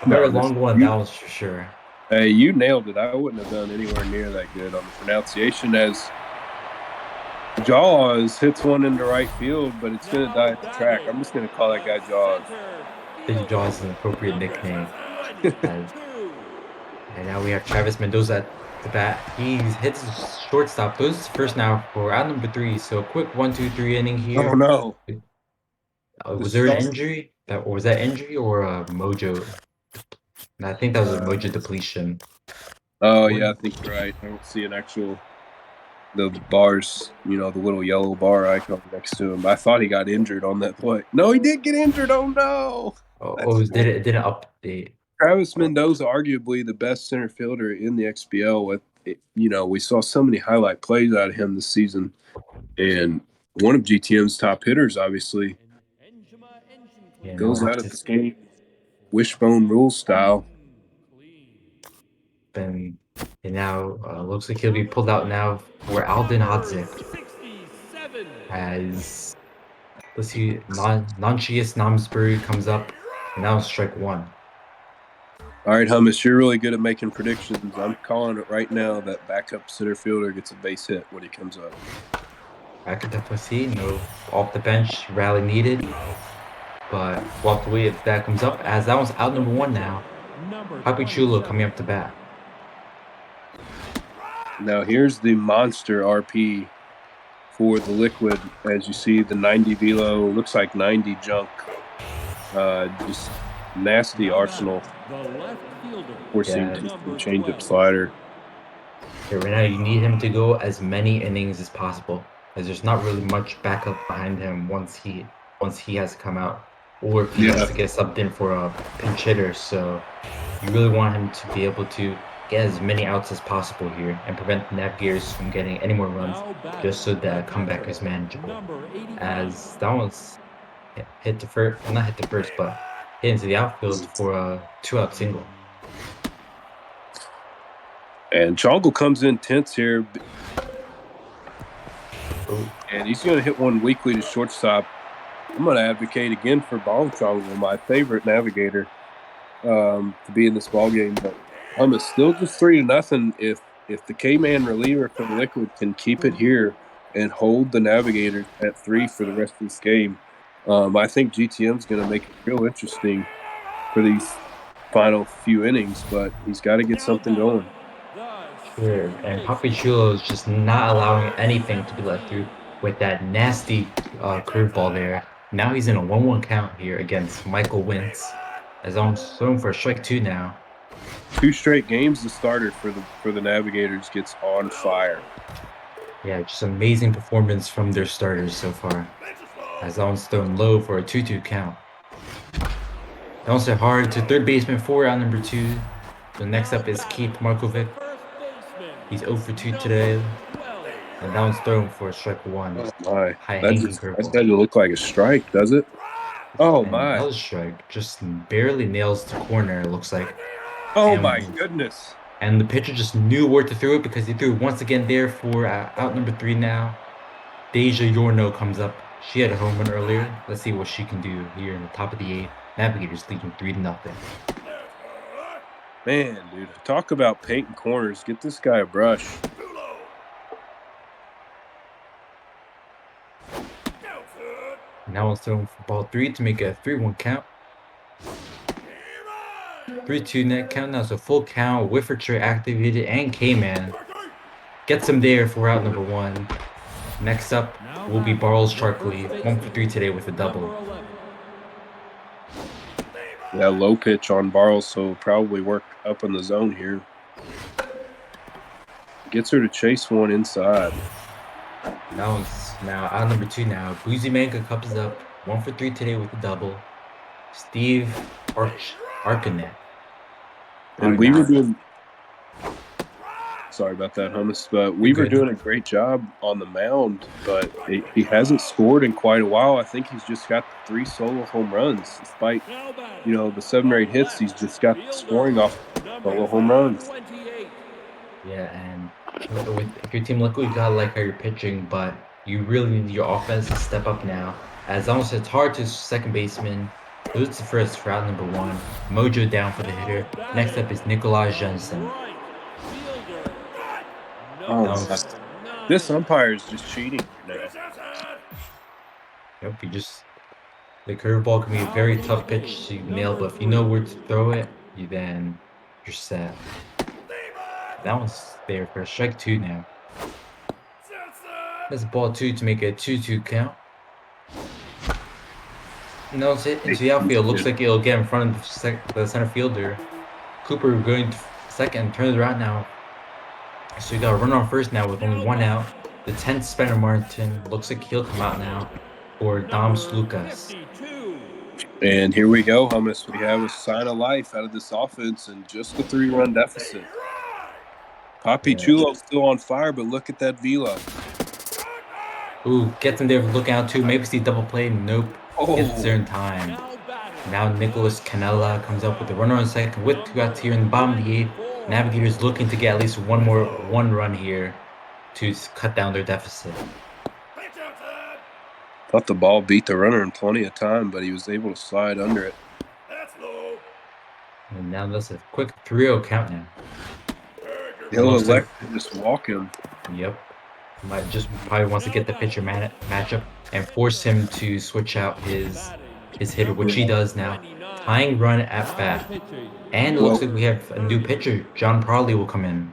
A very long one, that was for sure. Hey, you nailed it. I wouldn't have done anywhere near that good on the pronunciation, as Jaws hits one into right field, but it's going to die at the track. I'm just going to call that guy Jaws. I think Jaws is an appropriate nickname. And now we have Travis Mendoza at the bat. He hits his shortstop. Those first now for out number 3. So a quick 1-2-3 inning here. Oh no! Was there an injury? Was that injury or a mojo? I think that was a mojo depletion. Oh yeah, I think you're right. I don't see an actual the bars, the little yellow bar icon next to him. I thought he got injured on that play. No, he did get injured. Oh no! It didn't update. Travis Mendoza, arguably the best center fielder in the XBL. We saw so many highlight plays out of him this season, and one of GTM's top hitters, obviously, goes out of this game wishbone rule style. And now looks like he'll be pulled out now for Alden Hodzik. As let's see, Gtmsnba13 comes up, and now strike 1. All right, Hummus, you're really good at making predictions. I'm calling it right now that backup center fielder gets a base hit when he comes up. I could definitely see, no off the bench rally needed, but we'll have to wait if that comes up, as that one's out number 1 now. Papi Chulo coming up to bat. Now here's the monster RP for the Liquid. As you see, the 90 velo, looks like 90 junk. Just nasty arsenal. Forcing change-up slider. Yeah, right now you need him to go as many innings as possible, as there's not really much backup behind him once he has to come out, or if he has to get subbed in for a pinch hitter. So you really want him to be able to get as many outs as possible here and prevent the Navigators from getting any more runs, just so that comeback is manageable. As that one's hit the first, not hit the first, but hit into the outfield for a 2-out single. And Chongle comes in tense here. And he's going to hit one weakly to shortstop. I'm going to advocate again for Bong Chongle, my favorite Navigator, to be in this ballgame. But Hummus still just 3-0. If the K-Man reliever for the Liquid can keep it here and hold the Navigator at 3 for the rest of this game, I think GTM's going to make it real interesting for these final few innings. But he's got to get something going. Sure, and Papi Chulo is just not allowing anything to be let through with that nasty curveball there. Now he's in a 1-1 count here against Michael Wentz, as I'm throwing for a strike 2 now. 2 straight games, the starter for the Navigators gets on fire. Yeah, just amazing performance from their starters so far. As that one's thrown low for a 2-2 count. That one's hit hard to third baseman for out number 2. So next up is Keith Markovic. He's 0 for 2 today. And that one's thrown for a strike 1. Oh my. High-hanging That doesn't look like a strike, does it? Oh my. That was a strike. Just barely nails the corner, it looks like. Oh my goodness. And the pitcher just knew where to throw it, because he threw once again there for out number 3 now. Deja Yorno comes up. She had a home run earlier. Let's see what she can do here in the top of the 8th. Navigators leading 3-0. Man, dude, talk about painting corners. Get this guy a brush. Now it's throwing for ball 3 to make it a 3-1 count. 3-2 net count. Now it's a full count. Weaver4Prez activated, and K-Man gets him there for out number 1. Next up will be Barles Sharkley, 1 for 3 today with a double. Yeah, low pitch on Barles, so probably work up in the zone here. Gets her to chase one inside. Now out number 2 now. Boozy Manga comes up 1 for 3 today with a double. Steve Arcanet. And we were doing. Sorry about that, Hummus. But we were doing a great job on the mound, but he hasn't scored in quite a while. I think he's just got 3 solo home runs. Despite, the 7 or 8 hits, he's just got scoring off solo home runs. Yeah, and if your team luckily got like how you're pitching, but you really need your offense to step up now. As almost it's hard to second baseman. Loses the first for out number 1. Mojo down for the hitter. Next up is Nikolaj Jensen. This umpire is just cheating now. Yep, the curveball can be a very tough pitch to nail, but if you know where to throw it, you're set. That one's there for strike 2 now. That's ball 2 to make it a 2-2 count. No, it's hit into the outfield. Looks like it'll get in front of the center fielder. Cooper going to second, turns around now. So you got a runner on first now with only 1 out. The 10th Spencer Martin looks like he'll come out now for Dams Lucas. And here we go, Hummus. We have a sign of life out of this offense and just a 3-run deficit. Papi Chulo's still on fire, but look at that velo. Ooh, gets him there looking out too. Maybe see double play. Nope. Gets there in time. Now Nicholas Canella comes up with a runner on second with 2 outs here in the bottom of the 8th. Navigators looking to get at least one run here to cut down their deficit. Thought the ball beat the runner in plenty of time, but he was able to slide under it. And now that's a quick 3-0 count now. He'll elect to just walk him. Yep. Probably wants to get the pitcher matchup and force him to switch out his hitter, which he does now. Tying run at bat. And it looks like we have a new pitcher. John Parley will come in.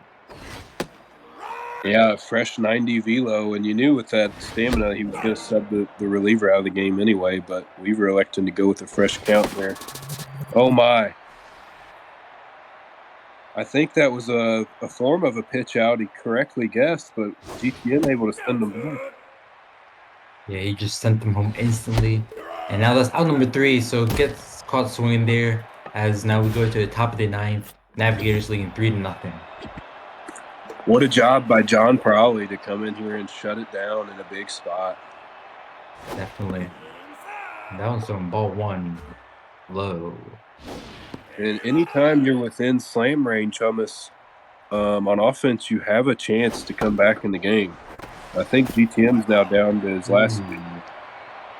Yeah, fresh 90 velo, and you knew with that stamina he was going to sub the reliever out of the game anyway, but Weaver electing to go with a fresh count there. Oh my. I think that was a form of a pitch out. He correctly guessed, but GTM able to send him home. Yeah, he just sent them home instantly. And now that's out number 3, so gets caught swinging there. As now we go to the top of the 9th. Navigators leading 3-0. What a job by John Parley to come in here and shut it down in a big spot. Definitely. That one's on ball 1. Low. And anytime you're within slam range, Hummus, on offense, you have a chance to come back in the game. I think GTM's now down to his last lead.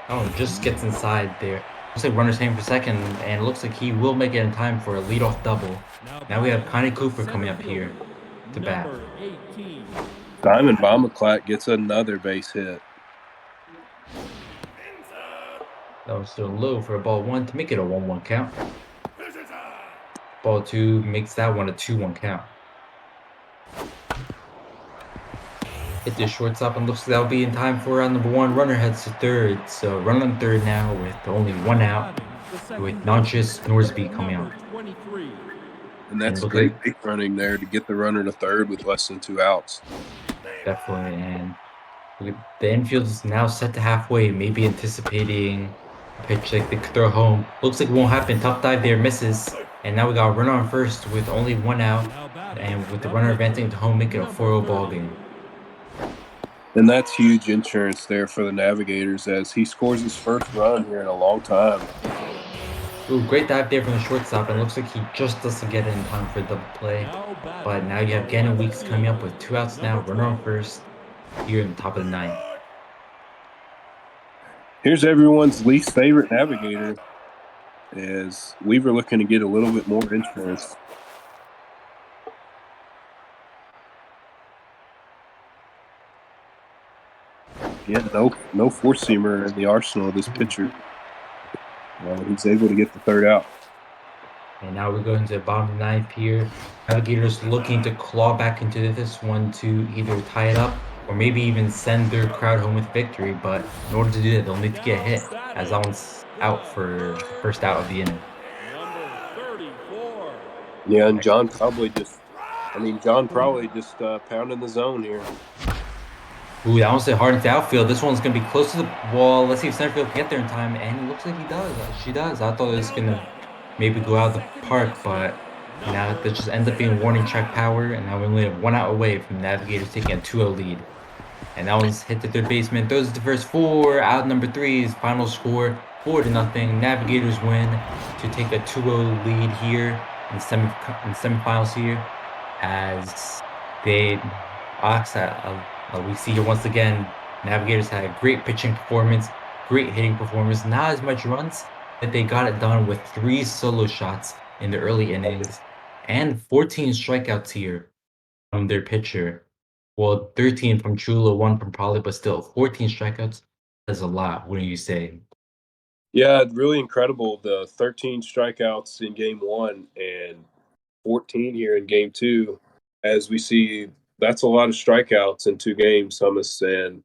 Oh, just gets inside there. Looks like runner's aiming for second, and it looks like he will make it in time for a leadoff double. Now we have Connie Cooper coming up here to bat. Simon Baumaclat gets another base hit. That was still low for a ball 1 to make it a 1-1 count. Ball 2 makes that one a 2-1 count. Hit the shortstop and looks like that'll be in time for round number 1. Runner heads to third. So run on third now with only 1 out, with Nonchus Norsby coming out. And that's great big running there to get the runner to third with less than 2 outs. Definitely, and the infield is now set to halfway, maybe anticipating a pitch like they could throw home. Looks like it won't happen. Top dive there, misses. And now we got a runner on first with only 1 out, and with the runner advancing to home, make it a 4-0 ball game. And that's huge insurance there for the Navigators as he scores his first run here in a long time. Ooh, great dive there from the shortstop, and looks like he just doesn't get it in time for a double play. But now you have Gannon Weeks coming up with 2 outs now, runner on first, here in the top of the 9th. Here's everyone's least favorite Navigator, as Weaver looking to get a little bit more insurance. Yeah, no four-seamer in the arsenal of this pitcher. He's able to get the 3rd out. And now we're going to the bottom of the 9th here. Navigators looking to claw back into this one to either tie it up or maybe even send their crowd home with victory. But in order to do that, they'll need to get hit, as that one's out for the first out of the inning. 4. Yeah, and John probably just pounding the zone here. Ooh, that one's hard into outfield. This one's gonna be close to the wall. Let's see if Centerfield can get there in time, and it looks like he does. She does. I thought it was gonna maybe go out of the park, but now that just ends up being warning track power, and now we only have 1 out away from Navigators taking a 2-0 lead. And that one's hit the third baseman, throws it to first, 4 out. Number 3 is final score 4-0. Navigators win to take a 2-0 lead here in semifinals here, as they we see here once again, Navigators had a great pitching performance, great hitting performance, not as much runs, but they got it done with 3 solo shots in the early innings and 14 strikeouts here from their pitcher. Well, 13 from Chulo, 1 from Polly, but still 14 strikeouts is a lot, wouldn't you say? Yeah, really incredible. The 13 strikeouts in game 1 and 14 here in game 2. As we see, that's a lot of strikeouts in 2 games, Hummus. And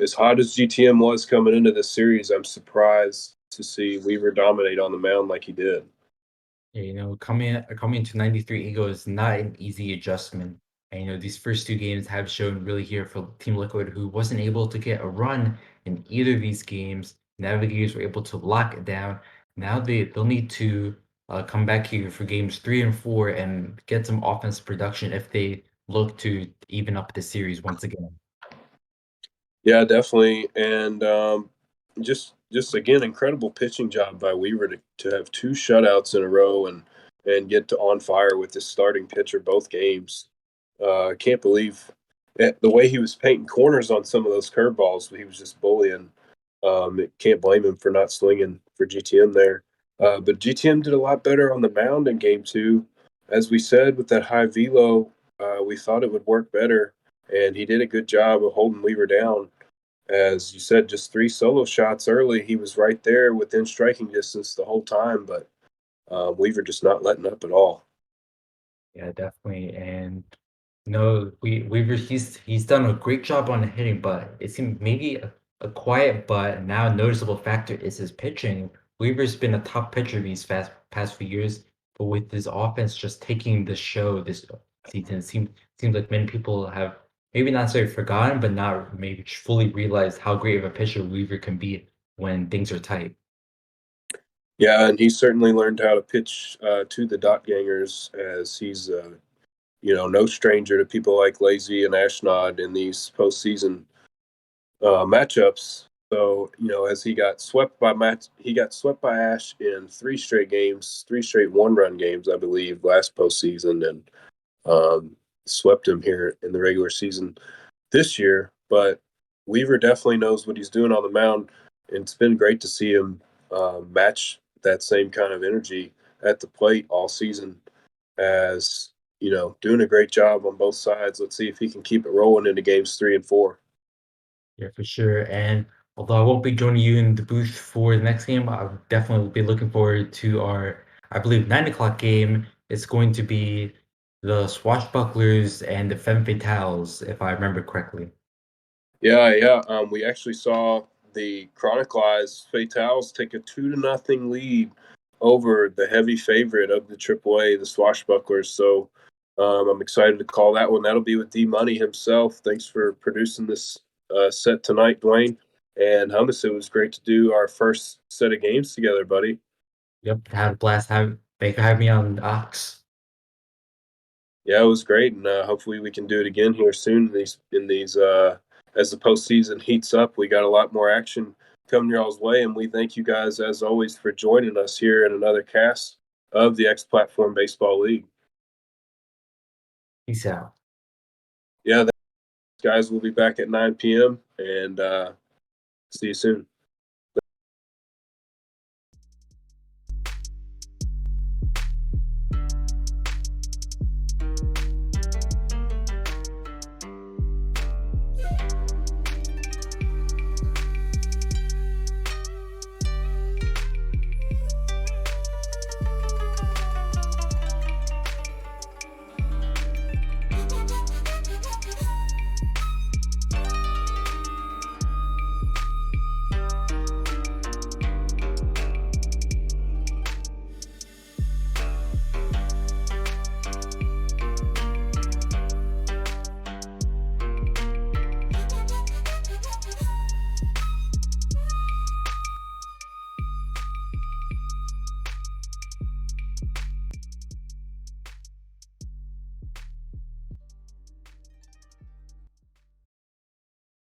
as hot as GTM was coming into this series, I'm surprised to see Weaver dominate on the mound like he did. Yeah, coming to 93 Ego is not an easy adjustment. And these first 2 games have shown really here for Team Liquid, who wasn't able to get a run in either of these games. Navigators were able to lock it down. Now they'll need to come back here for games 3 and 4 and get some offense production if they look to even up the series once again. Yeah, definitely. And just again, incredible pitching job by Weaver to have 2 shutouts in a row and get to on fire with his starting pitcher both games. I can't believe the way he was painting corners on some of those curveballs. He was just bullying. Can't blame him for not swinging for GTM there. But GTM did a lot better on the mound in game 2. As we said, with that high velo, we thought it would work better, and he did a good job of holding Weaver down. As you said, just 3 solo shots early. He was right there within striking distance the whole time, but Weaver just not letting up at all. Yeah, definitely. And Weaver, he's done a great job on hitting, but it seemed maybe a quiet but now noticeable factor is his pitching. Weaver's been a top pitcher these past few years, but with his offense just taking the show this season, it seems like many people have maybe not necessarily forgotten, but not maybe fully realized how great of a pitcher Weaver can be when things are tight. Yeah, and he certainly learned how to pitch to the dot gangers, as he's no stranger to people like Lazy and Ashnod in these postseason matchups. So as he got swept by Ash in 3 straight games, 3 straight 1-run games, I believe, last postseason, and swept him here in the regular season this year. But Weaver definitely knows what he's doing on the mound, and it's been great to see him match that same kind of energy at the plate all season. As doing a great job on both sides. Let's see if he can keep it rolling into games 3 and 4. Yeah, for sure. And although I won't be joining you in the booth for the next game, I'll definitely be looking forward to our, I believe, 9 o'clock game. It's going to be the Swashbucklers and the Femme Fatales, if I remember correctly. Yeah. We actually saw the Chronicles Fatales take a 2-0 lead over the heavy favorite of the AAA, the Swashbucklers. So I'm excited to call that one. That'll be with D Money himself. Thanks for producing this set tonight, Dwayne. And Hummus, it was great to do our first set of games together, buddy. Yep, had a blast. They could have me on Ox. Yeah, it was great, and hopefully we can do it again here soon. In these as the postseason heats up, we got a lot more action coming y'all's way, and we thank you guys as always for joining us here in another cast of the X Platform Baseball League. Peace out. Yeah, guys, we'll be back at 9 p.m. and see you soon.